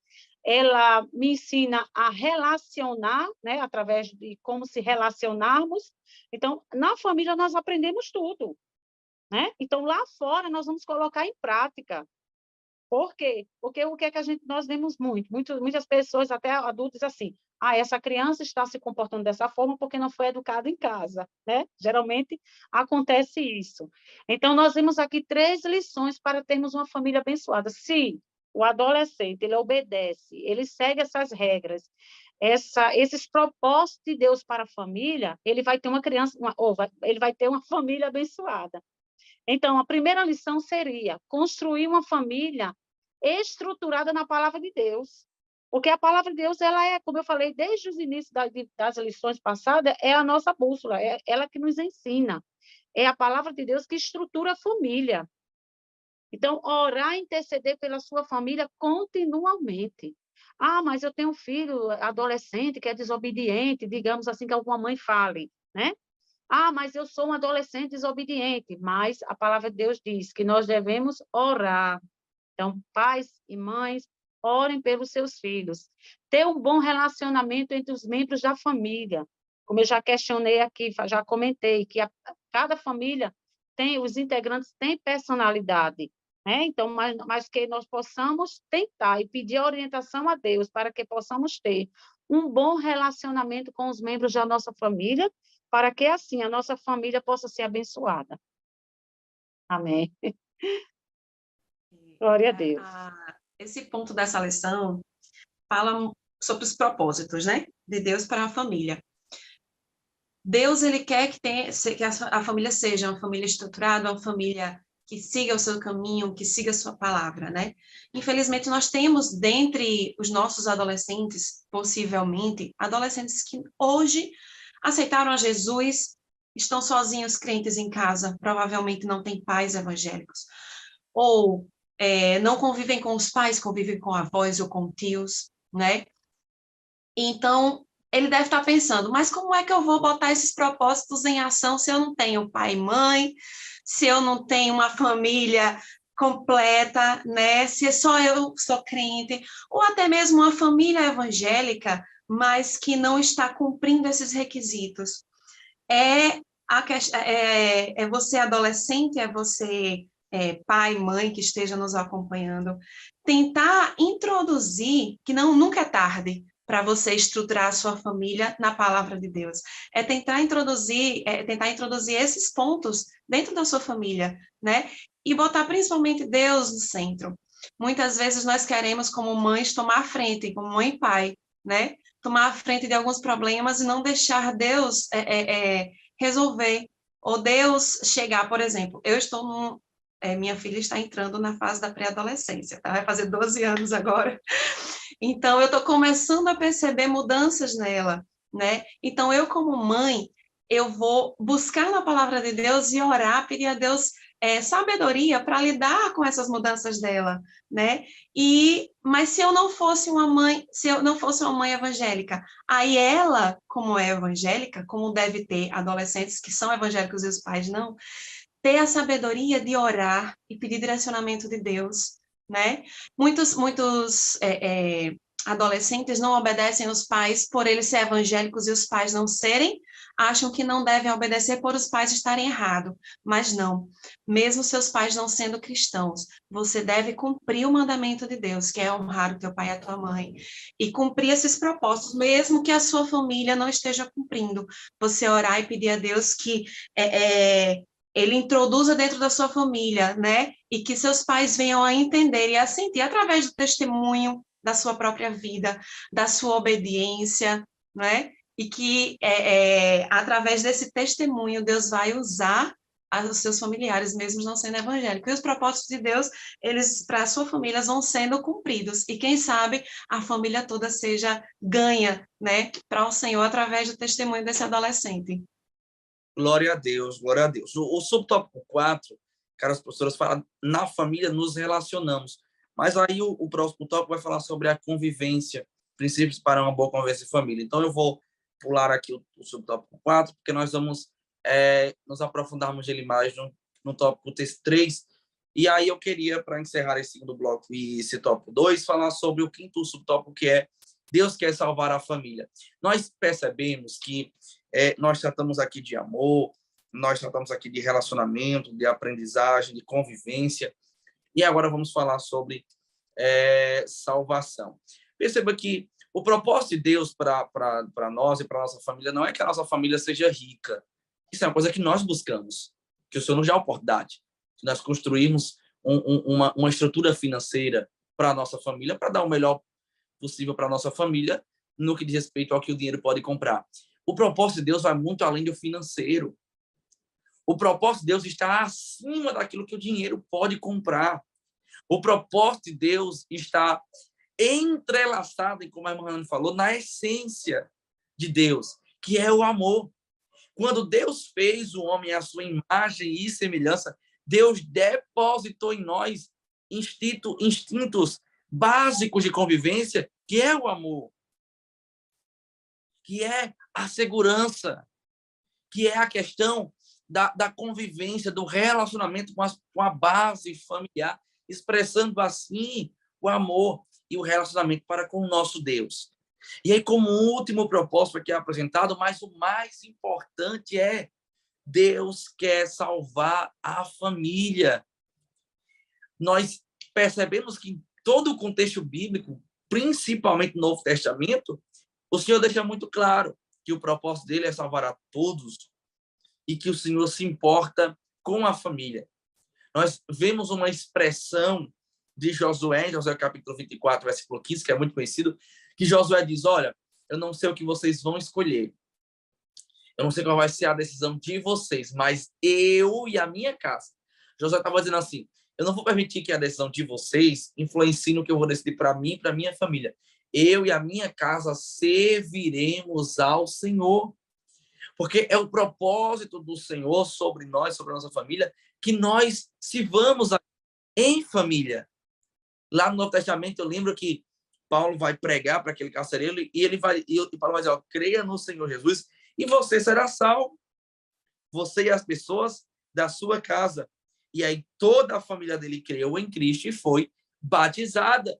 a relacionar, né, através de como se relacionarmos. Então, na família nós aprendemos tudo, né? Então, lá fora nós vamos colocar em prática. Por quê? Porque o que é que nós vemos muitas pessoas, até adultos, assim, essa criança está se comportando dessa forma porque não foi educada em casa, né? Geralmente acontece isso. Então, nós vemos aqui 3 lições para termos uma família abençoada. Se o adolescente, ele obedece, ele segue essas regras, esses propósitos de Deus para a família, ele vai ter uma criança, ele vai ter uma família abençoada. Então, a primeira lição seria construir uma família estruturada na palavra de Deus. Porque a palavra de Deus, ela é, como eu falei, desde os inícios das lições passadas, é a nossa bússola, é ela que nos ensina. É a palavra de Deus que estrutura a família. Então, orar e interceder pela sua família continuamente. Mas eu tenho um filho adolescente que é desobediente, digamos assim, que alguma mãe fale, né? Mas eu sou um adolescente desobediente. Mas a palavra de Deus diz que nós devemos orar. Então, pais e mães, orem pelos seus filhos. Ter um bom relacionamento entre os membros da família. Como eu já questionei aqui, já comentei, que cada família os integrantes têm personalidade, né? Então, mas que nós possamos tentar e pedir orientação a Deus para que possamos ter um bom relacionamento com os membros da nossa família, para que, assim, a nossa família possa ser abençoada. Amém. Glória a Deus. Esse ponto dessa lição fala sobre os propósitos, né, de Deus para a família. Deus, ele quer que a família seja uma família estruturada, uma família que siga o seu caminho, que siga a sua palavra, né? Infelizmente, nós temos dentre os nossos adolescentes, possivelmente, adolescentes que hoje aceitaram a Jesus, estão sozinhos, crentes em casa, provavelmente não têm pais evangélicos, ou não convivem com os pais, convivem com avós ou com tios, né? Então, ele deve estar pensando, mas como é que eu vou botar esses propósitos em ação se eu não tenho pai e mãe, se eu não tenho uma família completa, né? Se só eu sou crente, ou até mesmo uma família evangélica, mas que não está cumprindo esses requisitos. É você adolescente, é você pai, mãe que esteja nos acompanhando, tentar introduzir, que nunca é tarde, para você estruturar a sua família na palavra de Deus. É tentar introduzir esses pontos dentro da sua família, né? E botar principalmente Deus no centro. Muitas vezes nós queremos, como mães, tomar a frente, como mãe e pai, né? Tomar a frente de alguns problemas e não deixar Deus resolver. Ou Deus chegar, por exemplo, minha filha está entrando na fase da pré-adolescência, tá? Vai fazer 12 anos agora. Então, eu estou começando a perceber mudanças nela, né? Então, eu como mãe, eu vou buscar na palavra de Deus e orar, pedir a Deus sabedoria para lidar com essas mudanças dela, né? Mas se eu não fosse uma mãe evangélica, aí ela, como é evangélica, como deve ter adolescentes que são evangélicos e os pais não, ter a sabedoria de orar e pedir direcionamento de Deus, né? Muitos adolescentes não obedecem os pais por eles serem evangélicos e os pais não serem, acham que não devem obedecer por os pais estarem errados, mas não. Mesmo seus pais não sendo cristãos, você deve cumprir o mandamento de Deus, que é honrar o teu pai e a tua mãe, e cumprir esses propósitos, mesmo que a sua família não esteja cumprindo. Você orar e pedir a Deus que ele introduza dentro da sua família, né? E que seus pais venham a entender e a sentir através do testemunho da sua própria vida, da sua obediência, né? E que através desse testemunho Deus vai usar os seus familiares, mesmo não sendo evangélicos. E os propósitos de Deus, eles para a sua família vão sendo cumpridos. E quem sabe a família toda seja ganha, né, para o Senhor através do testemunho desse adolescente. Glória a Deus, glória a Deus. O subtópico 4, caras professoras, fala na família nos relacionamos. Mas aí o próximo tópico vai falar sobre a convivência, princípios para uma boa convivência em família. Então eu vou pular aqui o subtópico 4, porque nós vamos nos aprofundarmos nele mais no tópico 3. E aí eu queria, para encerrar esse segundo bloco e esse tópico 2, falar sobre o quinto subtópico, que é Deus quer salvar a família. Nós percebemos que nós tratamos aqui de amor, nós tratamos aqui de relacionamento, de aprendizagem, de convivência, e agora vamos falar sobre salvação. Perceba que o propósito de Deus para nós e para a nossa família não é que a nossa família seja rica. Isso é uma coisa que nós buscamos, que o Senhor nos dá a oportunidade, que nós construímos uma estrutura financeira para a nossa família, para dar o melhor possível para a nossa família, no que diz respeito ao que o dinheiro pode comprar. O propósito de Deus vai muito além do financeiro. O propósito de Deus está acima daquilo que o dinheiro pode comprar. O propósito de Deus está entrelaçado, e como a irmã Ana falou, na essência de Deus, que é o amor. Quando Deus fez o homem à sua imagem e semelhança, Deus depositou em nós instintos básicos de convivência, que é o amor, que é a segurança, que é a questão da convivência, do relacionamento com a base familiar, expressando assim o amor e o relacionamento para com o nosso Deus. E aí, como último propósito aqui apresentado, mas o mais importante é Deus quer salvar a família. Nós percebemos que em todo o contexto bíblico, principalmente no Novo Testamento, o Senhor deixa muito claro que o propósito dele é salvar a todos e que o Senhor se importa com a família. Nós vemos uma expressão de Josué capítulo 24, versículo 15, que é muito conhecido, que Josué diz, olha, eu não sei o que vocês vão escolher, eu não sei qual vai ser a decisão de vocês, mas eu e a minha casa. Josué estava dizendo assim, eu não vou permitir que a decisão de vocês influencie no que eu vou decidir para mim e para minha família. Eu e a minha casa serviremos ao Senhor. Porque é o propósito do Senhor sobre nós, sobre a nossa família, que nós sirvamos em família. Lá no Novo Testamento, eu lembro que Paulo vai pregar para aquele carcereiro e Paulo vai dizer, ó, creia no Senhor Jesus e você será salvo. Você e as pessoas da sua casa. E aí toda a família dele creu em Cristo e foi batizada.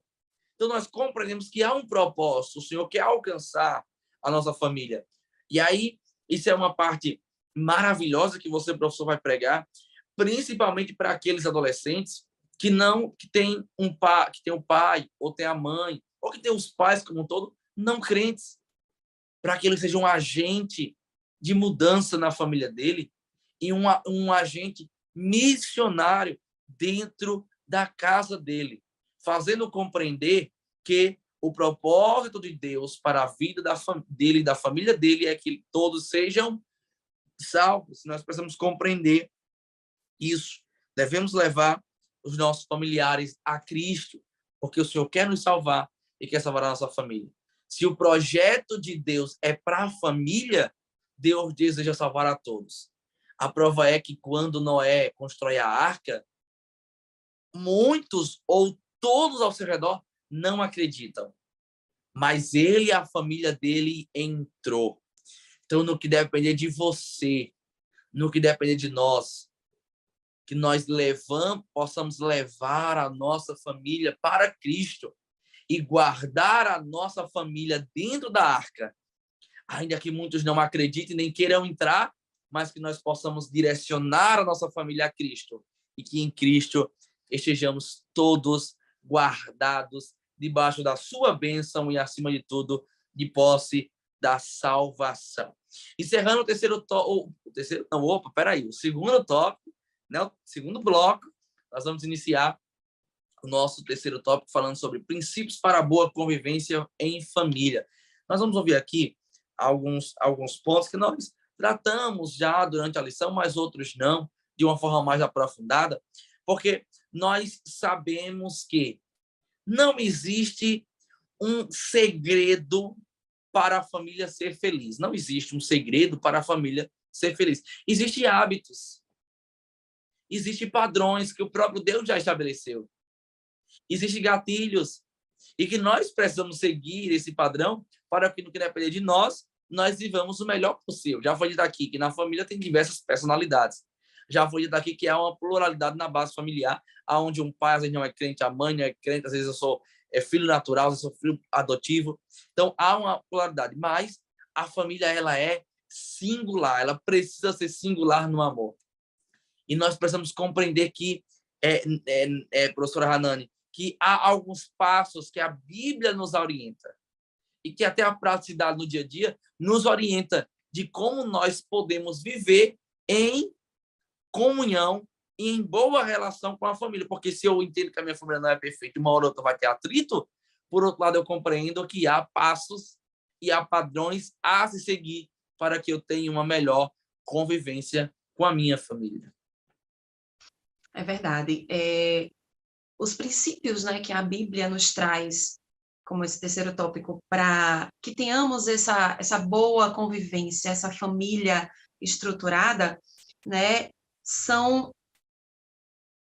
Então nós compreendemos que há um propósito, o Senhor quer alcançar a nossa família. E aí, isso é uma parte maravilhosa que você, professor, vai pregar, principalmente para aqueles adolescentes que tem o pai, ou tem a mãe, ou que tem os pais como um todo, não crentes, para que ele seja um agente de mudança na família dele e um agente missionário dentro da casa dele, fazendo compreender que o propósito de Deus para a vida dele e da família dele é que todos sejam salvos. Nós precisamos compreender isso. Devemos levar os nossos familiares a Cristo, porque o Senhor quer nos salvar e quer salvar a nossa família. Se o projeto de Deus é para a família, Deus deseja salvar a todos. A prova é que quando Noé constrói a arca, muitos ou todos ao seu redor não acreditam. Mas ele e a família dele entrou. Então, no que depender de você, no que depender de nós, que nós possamos levar a nossa família para Cristo e guardar a nossa família dentro da arca, ainda que muitos não acreditem nem queiram entrar, mas que nós possamos direcionar a nossa família a Cristo e que em Cristo estejamos todos guardados debaixo da sua bênção e, acima de tudo, de posse da salvação. Encerrando o segundo tópico, né? O segundo bloco, nós vamos iniciar o nosso terceiro tópico falando sobre princípios para a boa convivência em família. Nós vamos ouvir aqui alguns pontos que nós tratamos já durante a lição, mas outros não, de uma forma mais aprofundada, porque nós sabemos que não existe um segredo para a família ser feliz. Não existe um segredo para a família ser feliz. Existem hábitos, existem padrões que o próprio Deus já estabeleceu. Existem gatilhos e que nós precisamos seguir esse padrão para que, no que depender de nós, nós vivamos o melhor possível. Já foi dito aqui que na família tem diversas personalidades. Já foi dito aqui que há uma pluralidade na base familiar, onde um pai às vezes não é crente, a mãe não é crente, às vezes eu sou filho natural, às vezes eu sou filho adotivo. Então, há uma pluralidade, mas a família ela é singular, ela precisa ser singular no amor. E nós precisamos compreender que, professora Hanani, que há alguns passos que a Bíblia nos orienta e que até a praticidade no dia a dia nos orienta de como nós podemos viver em comunhão e em boa relação com a família. Porque se eu entendo que a minha família não é perfeita, uma hora ou outra vai ter atrito, por outro lado, eu compreendo que há passos e há padrões a se seguir para que eu tenha uma melhor convivência com a minha família. É verdade. Os princípios, né, que a Bíblia nos traz, como esse terceiro tópico, para que tenhamos essa boa convivência, essa família estruturada, né, são,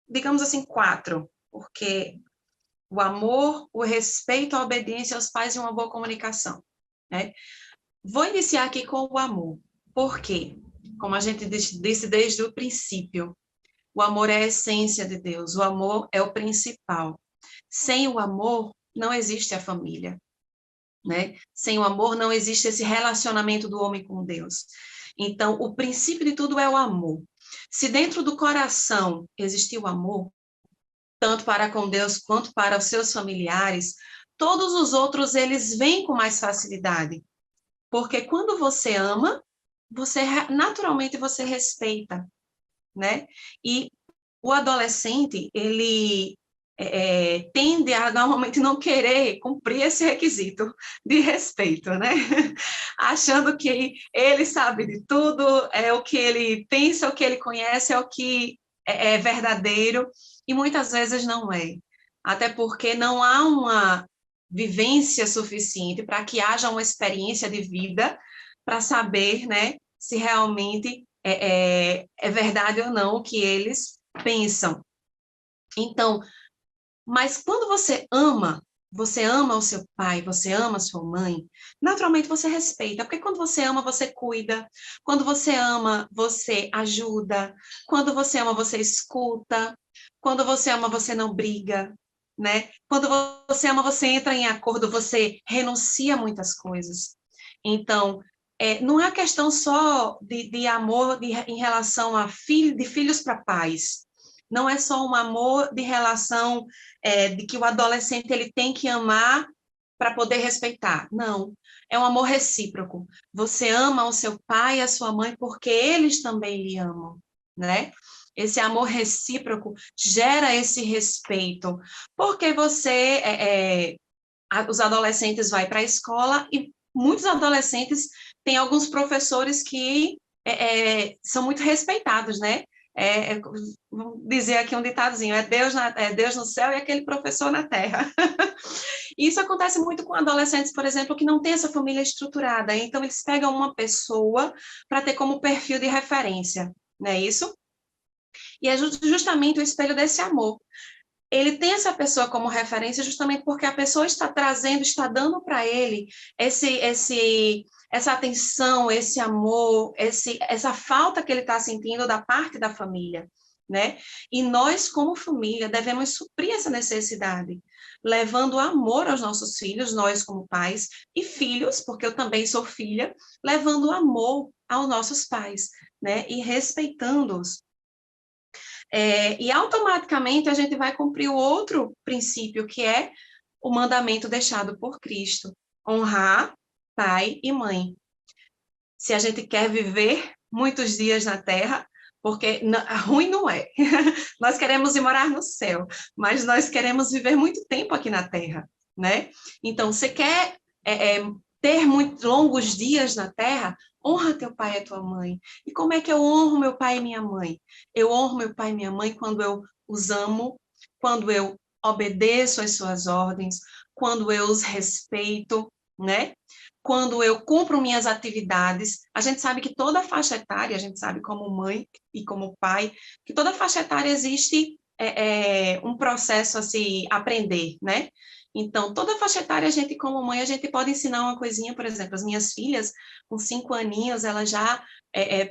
digamos assim, 4, porque o amor, o respeito, a obediência aos pais e uma boa comunicação, né? Vou iniciar aqui com o amor. Por quê? Como a gente disse desde o princípio, o amor é a essência de Deus, o amor é o principal. Sem o amor, não existe a família, né? Sem o amor, não existe esse relacionamento do homem com Deus. Então, o princípio de tudo é o amor. Se dentro do coração existir o amor, tanto para com Deus quanto para os seus familiares, todos os outros, eles vêm com mais facilidade. Porque quando você ama, naturalmente você respeita, né? E o adolescente, ele tende a normalmente não querer cumprir esse requisito de respeito, né? Achando que ele sabe de tudo, é o que ele pensa, o que ele conhece, é o que é verdadeiro, e muitas vezes não é. Até porque não há uma vivência suficiente para que haja uma experiência de vida para saber, né, se realmente é verdade ou não o que eles pensam. Então, mas quando você ama o seu pai, você ama a sua mãe, naturalmente você respeita, porque quando você ama, você cuida, quando você ama, você ajuda, quando você ama, você escuta, quando você ama, você não briga, né? Quando você ama, você entra em acordo, você renuncia a muitas coisas. Então, não é questão só de amor em relação a de filhos para pais. Não é só um amor de relação de que o adolescente ele tem que amar para poder respeitar. Não, é um amor recíproco. Você ama o seu pai e a sua mãe porque eles também lhe amam, né? Esse amor recíproco gera esse respeito, porque os adolescentes vão para a escola e muitos adolescentes têm alguns professores que são muito respeitados, né? Vamos dizer aqui um ditadozinho, é Deus no céu e aquele professor na terra. Isso acontece muito com adolescentes, por exemplo, que não tem essa família estruturada, então eles pegam uma pessoa para ter como perfil de referência, não é isso? E é justamente o espelho desse amor. Ele tem essa pessoa como referência justamente porque a pessoa está trazendo, está dando para ele essa atenção, esse amor, essa falta que ele está sentindo da parte da família, né? E nós, como família, devemos suprir essa necessidade, levando amor aos nossos filhos, nós como pais, e filhos, porque eu também sou filha, levando amor aos nossos pais, né? E respeitando-os. E automaticamente a gente vai cumprir o outro princípio, que é o mandamento deixado por Cristo. Honrar pai e mãe. Se a gente quer viver muitos dias na Terra, porque ruim não é. Nós queremos ir morar no céu, mas nós queremos viver muito tempo aqui na Terra, né? Então, você quer ter muito longos dias na Terra, honra teu pai e tua mãe. E como é que eu honro meu pai e minha mãe? Eu honro meu pai e minha mãe quando eu os amo, quando eu obedeço às suas ordens, quando eu os respeito, né? Quando eu cumpro minhas atividades. A gente sabe que toda faixa etária, a gente sabe como mãe e como pai, que toda faixa etária existe um processo a se aprender, né? Então, toda faixa etária, a gente, como mãe, a gente pode ensinar uma coisinha, por exemplo, as minhas filhas, com 5 aninhos, elas já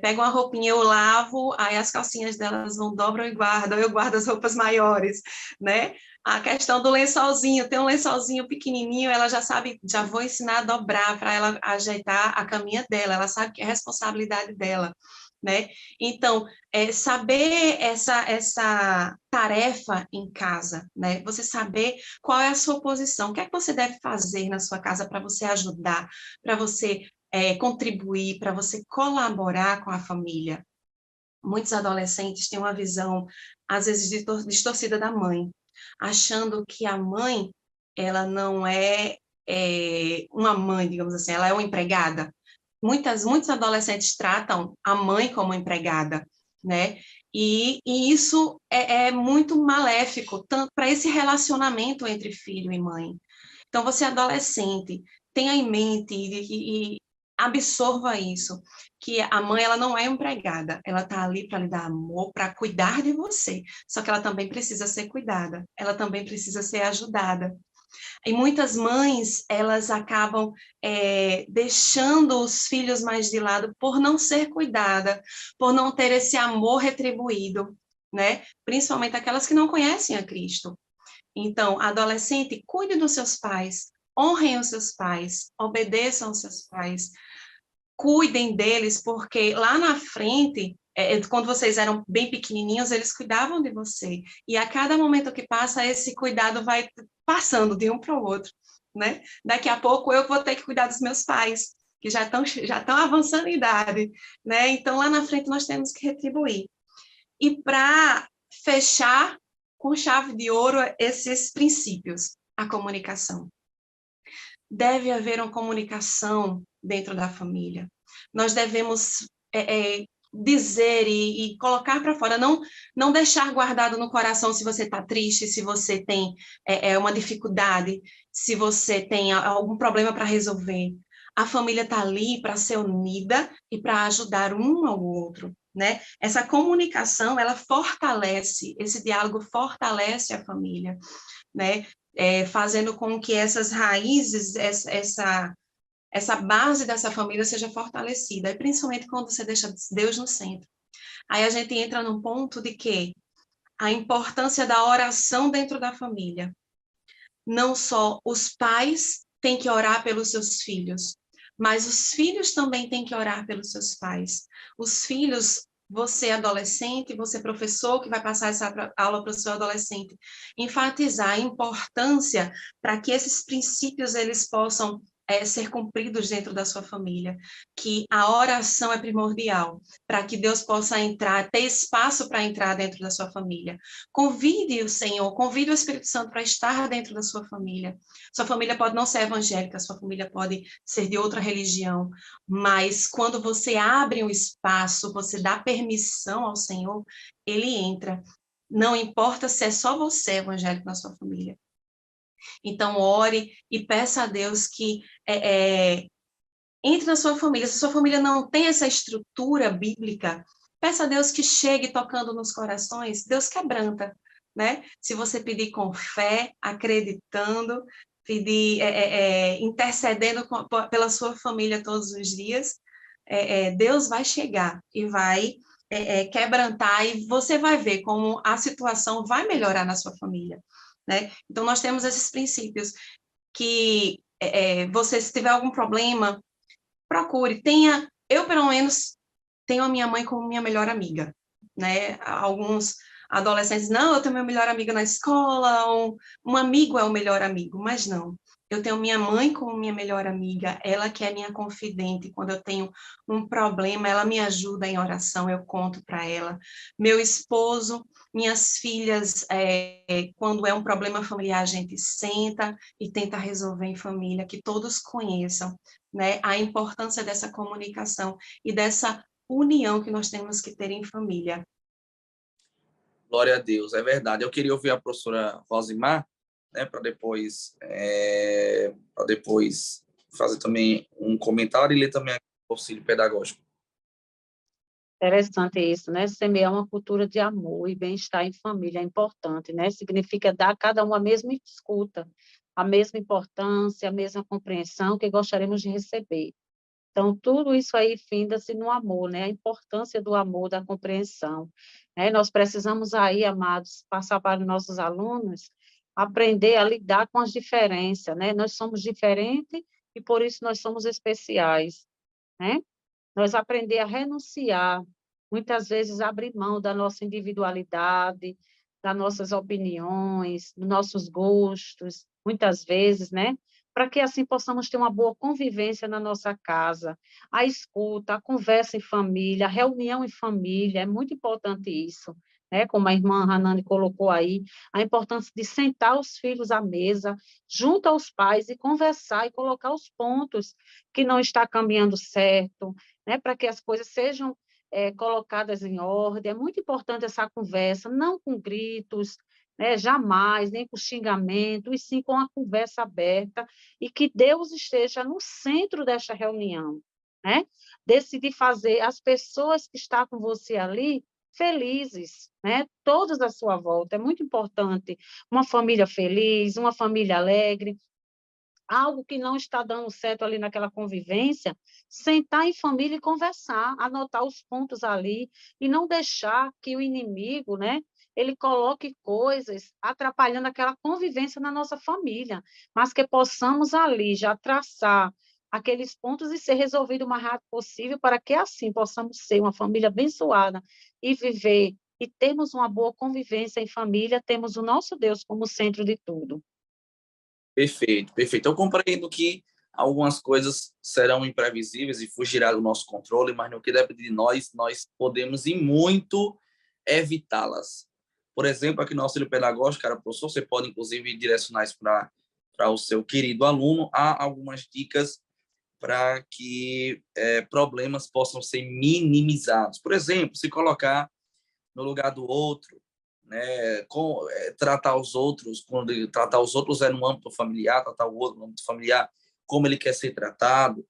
pegam a roupinha, eu lavo, aí as calcinhas delas vão, dobram e guardam, eu guardo as roupas maiores, né? A questão do lençolzinho, tem um lençolzinho pequenininho, ela já sabe, já vou ensinar a dobrar para ela ajeitar a caminha dela, ela sabe que é responsabilidade dela, né? Então, saber essa tarefa em casa, né? Você saber qual é a sua posição, o que é que você deve fazer na sua casa para você ajudar, para você contribuir, para você colaborar com a família. Muitos adolescentes têm uma visão, às vezes, distorcida da mãe, achando que a mãe, ela não uma mãe, digamos assim, ela é uma empregada. Muitos adolescentes tratam a mãe como empregada, né? E isso é muito maléfico, tanto para esse relacionamento entre filho e mãe. Então, você adolescente, tenha em mente e absorva isso, que a mãe ela não é empregada, ela está ali para lhe dar amor, para cuidar de você, só que ela também precisa ser cuidada, ela também precisa ser ajudada. E muitas mães, elas acabam deixando os filhos mais de lado por não ser cuidada, por não ter esse amor retribuído, né? Principalmente aquelas que não conhecem a Cristo. Então, adolescente, cuide dos seus pais, honrem os seus pais, obedeçam aos seus pais, cuidem deles, porque lá na frente, quando vocês eram bem pequenininhos, eles cuidavam de você. E a cada momento que passa, esse cuidado vai passando de um para o outro, né? Daqui a pouco eu vou ter que cuidar dos meus pais, que já estão avançando em idade, né? Então, lá na frente, nós temos que retribuir. E para fechar com chave de ouro esses princípios, a comunicação. Deve haver uma comunicação dentro da família. Nós devemos dizer e colocar para fora, não deixar guardado no coração se você está triste, se você tem uma dificuldade, se você tem algum problema para resolver. A família está ali para ser unida e para ajudar um ao outro, né? Essa comunicação, ela fortalece, esse diálogo fortalece a família, né? Fazendo com que essas raízes, essa base dessa família seja fortalecida, e principalmente quando você deixa Deus no centro. Aí a gente entra num ponto de que a importância da oração dentro da família. Não só os pais têm que orar pelos seus filhos, mas os filhos também têm que orar pelos seus pais. Os filhos, você adolescente, você professor que vai passar essa aula para o seu adolescente, enfatizar a importância para que esses princípios eles possam ser cumpridos dentro da sua família, que a oração é primordial para que Deus possa entrar, ter espaço para entrar dentro da sua família. Convide o Senhor, convide o Espírito Santo para estar dentro da sua família. Sua família pode não ser evangélica, sua família pode ser de outra religião, mas quando você abre um espaço, você dá permissão ao Senhor, ele entra. Não importa se é só você evangélico na sua família. Então, ore e peça a Deus que entre na sua família. Se sua família não tem essa estrutura bíblica, peça a Deus que chegue tocando nos corações. Deus quebranta, né? Se você pedir com fé, acreditando, pedir, intercedendo pela sua família todos os dias, Deus vai chegar e vai quebrantar, e você vai ver como a situação vai melhorar na sua família, né? Então, nós temos esses princípios que você, se tiver algum problema, procure, eu pelo menos tenho a minha mãe como minha melhor amiga, né? Alguns adolescentes, não, eu tenho meu melhor amigo na escola, um amigo é o melhor amigo, mas não. Eu tenho minha mãe como minha melhor amiga, ela que é minha confidente. Quando eu tenho um problema, ela me ajuda em oração, eu conto para ela. Meu esposo, minhas filhas, quando é um problema familiar, a gente senta e tenta resolver em família, que todos conheçam, né, a importância dessa comunicação e dessa união que nós temos que ter em família. Glória a Deus, é verdade. Eu queria ouvir a professora Rosimar, né, para depois fazer também um comentário e ler também o auxílio pedagógico. Interessante isso, né? Semear uma cultura de amor e bem-estar em família é importante, né? Significa dar a cada um a mesma escuta, a mesma importância, a mesma compreensão que gostaríamos de receber. Então, tudo isso aí finda-se no amor, né? A importância do amor, da compreensão, né? Nós precisamos aí, amados, passar para os nossos alunos, aprender a lidar com as diferenças, né? Nós somos diferentes e por isso nós somos especiais, né? Nós aprender a renunciar, muitas vezes abrir mão da nossa individualidade, das nossas opiniões, dos nossos gostos, muitas vezes, né? Para que assim possamos ter uma boa convivência na nossa casa. A escuta, a conversa em família, a reunião em família, é muito importante isso, né? Como a irmã Hanani colocou aí, a importância de sentar os filhos à mesa, junto aos pais, e conversar e colocar os pontos que não está caminhando certo, né, para que as coisas sejam colocadas em ordem. É muito importante essa conversa, não com gritos, né, jamais, nem com xingamento, e sim com a conversa aberta, e que Deus esteja no centro desta reunião, né? Decidir fazer as pessoas que estão com você ali felizes, né? Todas à sua volta. É muito importante uma família feliz, uma família alegre, algo que não está dando certo ali naquela convivência, sentar em família e conversar, anotar os pontos ali e não deixar que o inimigo, né, ele coloque coisas atrapalhando aquela convivência na nossa família, mas que possamos ali já traçar aqueles pontos e ser resolvido o mais rápido possível para que assim possamos ser uma família abençoada e viver e termos uma boa convivência em família, temos o nosso Deus como centro de tudo. Perfeito, perfeito. Eu compreendo que algumas coisas serão imprevisíveis e fugirá do nosso controle, mas no que depende de nós, nós podemos e muito evitá-las. Por exemplo, aqui no auxílio pedagógico, cara, professor, você pode inclusive direcionar isso para o seu querido aluno. Há algumas dicas para que problemas possam ser minimizados. Por exemplo, se colocar no lugar do outro, né? Tratar os outros, quando tratar os outros é no âmbito familiar, tratar o outro no âmbito familiar, como ele quer ser tratado,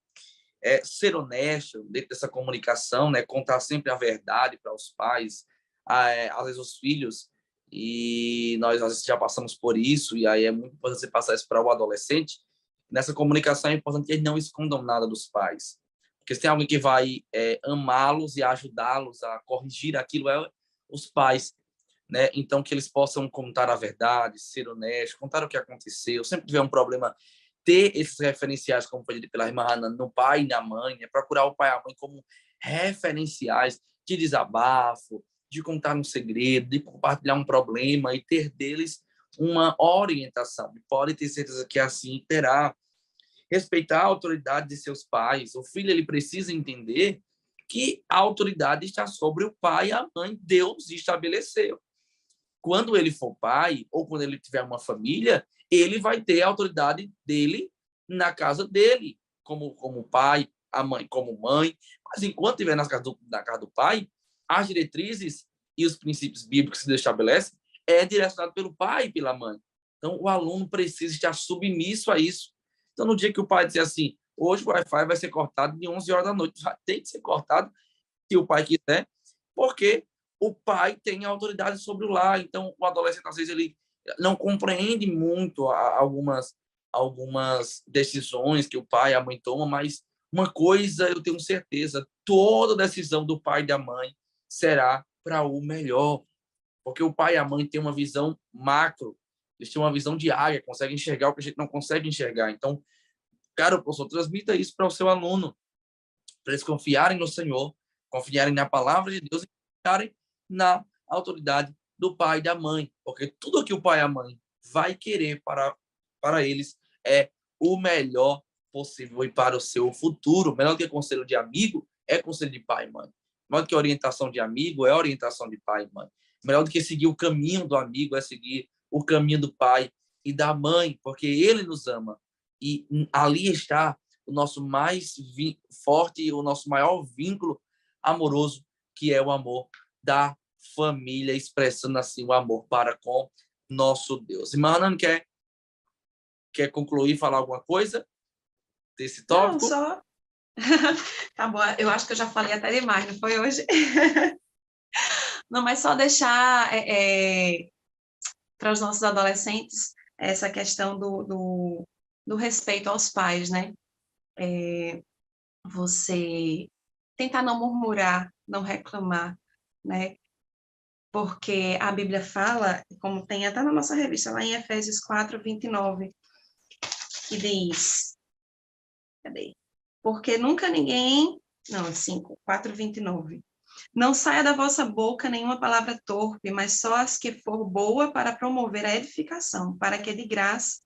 ser honesto dentro dessa comunicação, né? Contar sempre a verdade para os pais, às vezes os filhos, e nós às vezes já passamos por isso, e aí é muito importante você passar isso para o adolescente. Nessa comunicação é importante que eles não escondam nada dos pais, porque se tem alguém que vai amá-los e ajudá-los a corrigir aquilo, os pais, né? Então, que eles possam contar a verdade, ser honestos, contar o que aconteceu. Sempre que tiver um problema, ter esses referenciais, como foi dito pela irmã Ana, no pai e na mãe, né? Procurar o pai e a mãe como referenciais de desabafo, de contar um segredo, de compartilhar um problema e ter deles uma orientação. E pode ter certeza que assim terá. Respeitar a autoridade de seus pais. O filho ele precisa entender que a autoridade está sobre o pai e a mãe. Deus estabeleceu. Quando ele for pai, ou quando ele tiver uma família, ele vai ter a autoridade dele na casa dele, como pai, a mãe como mãe. Mas enquanto estiver na casa do pai, as diretrizes e os princípios bíblicos que Deus estabelece é direcionado pelo pai e pela mãe. Então, o aluno precisa estar submisso a isso. Então, no dia que o pai disser assim, hoje o Wi-Fi vai ser cortado de 11 horas da noite, tem que ser cortado se o pai quiser, porque o pai tem autoridade sobre o lar. Então, o adolescente, às vezes, ele não compreende muito algumas decisões que o pai e a mãe tomam, mas uma coisa eu tenho certeza, toda decisão do pai e da mãe será para o melhor, porque o pai e a mãe têm uma visão macro, eles têm uma visão de área, conseguem enxergar o que a gente não consegue enxergar. Então, cara, professor, transmita isso para o seu aluno, para eles confiarem no Senhor, confiarem na palavra de Deus e confiarem na autoridade do pai e da mãe, porque tudo que o pai e a mãe vai querer para eles é o melhor possível e para o seu futuro. Melhor do que conselho de amigo é conselho de pai e mãe. Melhor do que orientação de amigo é orientação de pai e mãe. Melhor do que seguir o caminho do amigo é seguir o caminho do pai e da mãe, porque ele nos ama. E ali está o nosso mais forte e o nosso maior vínculo amoroso, que é o amor da família, expressando assim o amor para com nosso Deus. Irmã Hanani, quer concluir, falar alguma coisa desse tópico? Não, só... Tá bom, eu acho que eu já falei até demais, não foi hoje? Não, mas só deixar para os nossos adolescentes essa questão do respeito aos pais, né? Você tentar não murmurar, não reclamar, né? Porque a Bíblia fala, como tem até na nossa revista, lá em Efésios 4:29, que diz... Cadê? Porque nunca ninguém... Não, 4:29. Não saia da vossa boca nenhuma palavra torpe, mas só as que for boa para promover a edificação, para que dê graça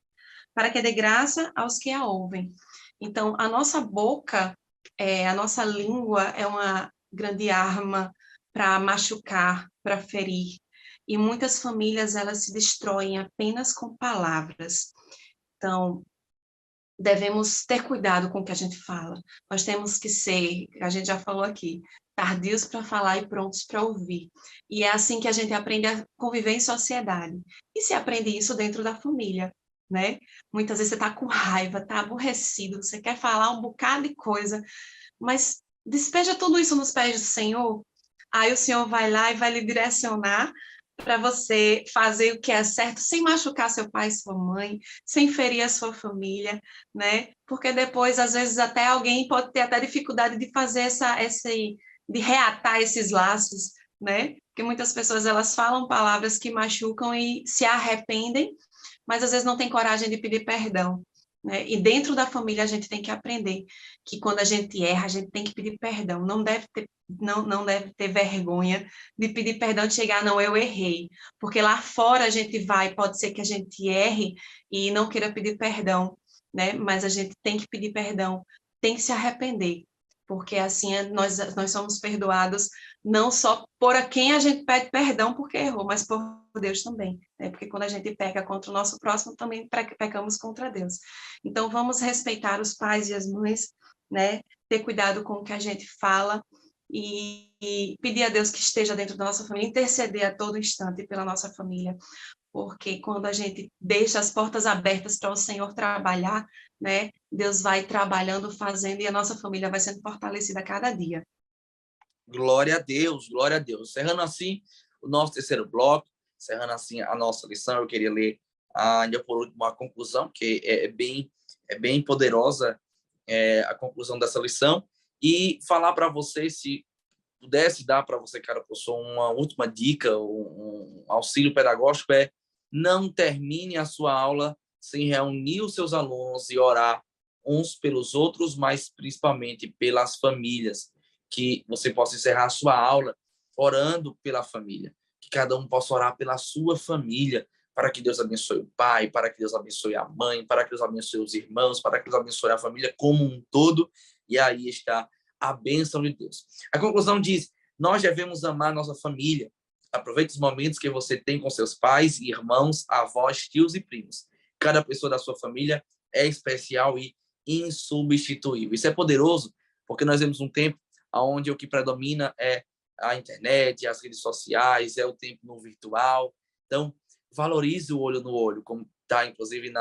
aos que a ouvem. Então, a nossa boca, a nossa língua é uma grande arma para machucar, para ferir. E muitas famílias, elas se destroem apenas com palavras. Então, devemos ter cuidado com o que a gente fala. Nós temos que ser, a gente já falou aqui, tardios para falar e prontos para ouvir. E é assim que a gente aprende a conviver em sociedade. E se aprende isso dentro da família, né? Muitas vezes você está com raiva, está aborrecido, você quer falar um bocado de coisa, mas despeja tudo isso nos pés do Senhor. Aí o Senhor vai lá e vai lhe direcionar para você fazer o que é certo, sem machucar seu pai e sua mãe, sem ferir a sua família, né? Porque depois, às vezes, até alguém pode ter até dificuldade de fazer de reatar esses laços, né? Porque muitas pessoas, elas falam palavras que machucam e se arrependem, mas às vezes não tem coragem de pedir perdão, né? E dentro da família a gente tem que aprender que quando a gente erra, a gente tem que pedir perdão, não deve ter vergonha de pedir perdão, de chegar, não, eu errei, porque lá fora a gente pode ser que a gente erre e não queira pedir perdão, né? Mas a gente tem que pedir perdão, tem que se arrepender, porque assim nós somos perdoados não só por quem a gente pede perdão porque errou, mas por Deus também, né? Porque quando a gente peca contra o nosso próximo, também pecamos contra Deus. Então vamos respeitar os pais e as mães, né? Ter cuidado com o que a gente fala e pedir a Deus que esteja dentro da nossa família, interceder a todo instante pela nossa família, porque quando a gente deixa as portas abertas para o Senhor trabalhar, né, Deus vai trabalhando, fazendo, e a nossa família vai sendo fortalecida a cada dia. Glória a Deus, glória a Deus. Encerrando assim o nosso terceiro bloco, encerrando assim a nossa lição, eu queria ler ainda por último a conclusão, que é bem poderosa a conclusão dessa lição, e falar para você, se pudesse dar para você, cara, professor, uma última dica, um auxílio pedagógico, não termine a sua aula sem reunir os seus alunos e orar uns pelos outros, mas principalmente pelas famílias, que você possa encerrar a sua aula orando pela família, que cada um possa orar pela sua família, para que Deus abençoe o pai, para que Deus abençoe a mãe, para que Deus abençoe os irmãos, para que Deus abençoe a família como um todo, e aí está a bênção de Deus. A conclusão diz: nós devemos amar nossa família. Aproveite os momentos que você tem com seus pais, irmãos, avós, tios e primos. Cada pessoa da sua família é especial e insubstituível. Isso é poderoso, porque nós vemos um tempo onde o que predomina é a internet, as redes sociais, é o tempo no virtual. Então, valorize o olho no olho, como está, inclusive,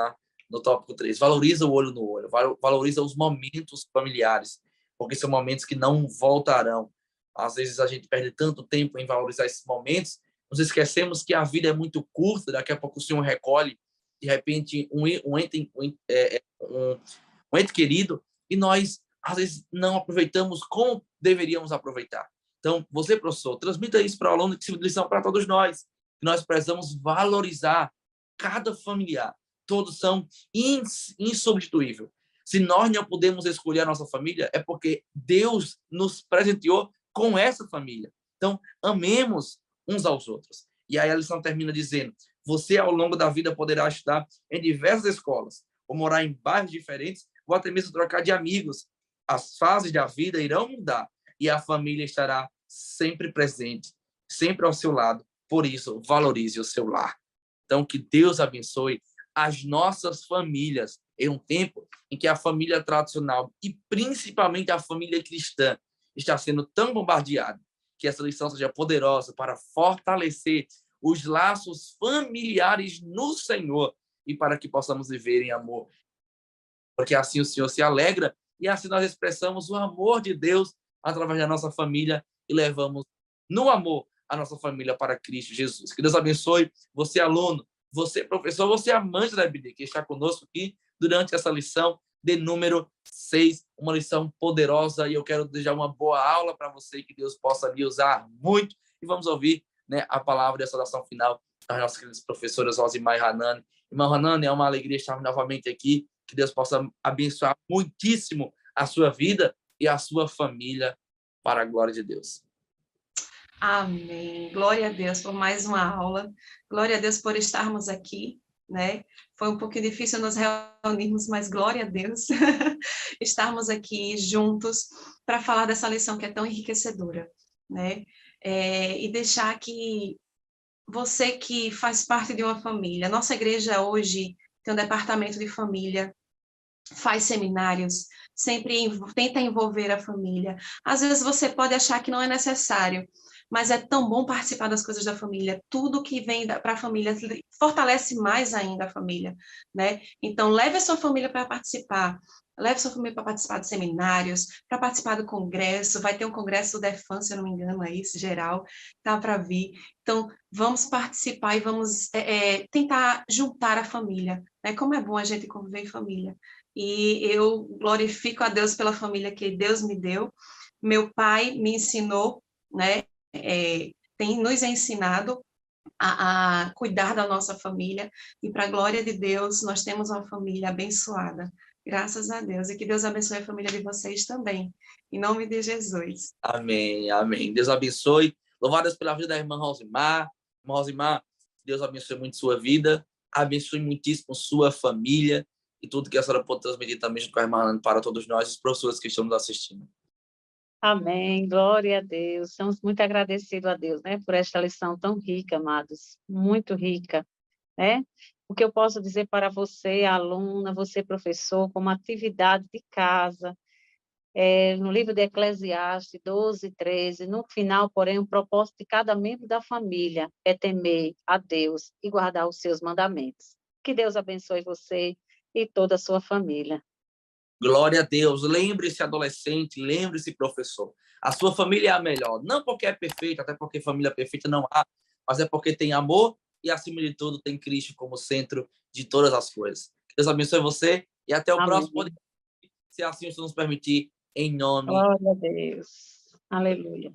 no tópico 3. Valoriza o olho no olho, valoriza os momentos familiares, porque são momentos que não voltarão. Às vezes a gente perde tanto tempo em valorizar esses momentos, nos esquecemos que a vida é muito curta, daqui a pouco o Senhor recolhe, de repente, um ente querido, e nós, às vezes, não aproveitamos como deveríamos aproveitar. Então, você, professor, transmita isso para o aluno, que sirva de lição para todos nós. Nós precisamos valorizar cada familiar. Todos são insubstituíveis. Se nós não podemos escolher a nossa família, é porque Deus nos presenteou com essa família. Então, amemos uns aos outros. E aí a lição termina dizendo: você, ao longo da vida, poderá estudar em diversas escolas, ou morar em bairros diferentes, ou até mesmo trocar de amigos. As fases da vida irão mudar e a família estará sempre presente, sempre ao seu lado. Por isso, valorize o seu lar. Então, que Deus abençoe as nossas famílias em um tempo em que a família tradicional e principalmente a família cristã está sendo tão bombardeada, que essa lição seja poderosa para fortalecer os laços familiares no Senhor e para que possamos viver em amor. Porque assim o Senhor se alegra e assim nós expressamos o amor de Deus através da nossa família e levamos no amor a nossa família para Cristo Jesus. Que Deus abençoe você, aluno, você, professor, você, amante da Bíblia, que está conosco aqui durante essa lição de número 6, uma lição poderosa, e eu quero desejar uma boa aula para você, que Deus possa lhe usar muito, e vamos ouvir, né, a palavra dessa oração final das nossas queridas professoras Rosimar e Hanani. Irmã Hanani, é uma alegria estar novamente aqui, que Deus possa abençoar muitíssimo a sua vida e a sua família para a glória de Deus. Amém. Glória a Deus por mais uma aula. Glória a Deus por estarmos aqui, né? Foi um pouquinho difícil nos reunirmos, mas glória a Deus estarmos aqui juntos para falar dessa lição que é tão enriquecedora, né? E deixar que você que faz parte de uma família, nossa igreja hoje tem um departamento de família, faz seminários, sempre tenta envolver a família. Às vezes você pode achar que não é necessário, mas é tão bom participar das coisas da família. Tudo que vem para a família fortalece mais ainda a família, né? Então, leve a sua família para participar. Leve sua família para participar de seminários, para participar do congresso. Vai ter um congresso do Defan, se eu não me engano, aí, geral, tá para vir. Então, vamos participar e vamos tentar juntar a família, né? Como é bom a gente conviver em família. E eu glorifico a Deus pela família que Deus me deu. Meu pai me ensinou, né? Tem nos ensinado a cuidar da nossa família, e para a glória de Deus, nós temos uma família abençoada, graças a Deus, e que Deus abençoe a família de vocês também, em nome de Jesus. Amém, amém. Deus abençoe. Louvadas pela vida da irmã Rosimar. Irmã Rosimar, Deus abençoe muito sua vida, abençoe muitíssimo sua família e tudo que a senhora pode transmitir também junto com a irmã Ana para todos nós, os professores que estão nos assistindo. Amém, glória a Deus. Estamos muito agradecidos a Deus, né, por esta lição tão rica, amados, muito rica, né? O que eu posso dizer para você, aluna, você, professor, como atividade de casa, no livro de Eclesiastes 12:13, no final, porém, o propósito de cada membro da família é temer a Deus e guardar os seus mandamentos. Que Deus abençoe você e toda a sua família. Glória a Deus. Lembre-se, adolescente, lembre-se, professor. A sua família é a melhor. Não porque é perfeita, até porque família perfeita não há, mas é porque tem amor e, acima de tudo, tem Cristo como centro de todas as coisas. Que Deus abençoe você e até o Amém. próximo podcast, se assim o Senhor nos permitir, em nome. Glória a Deus. Aleluia.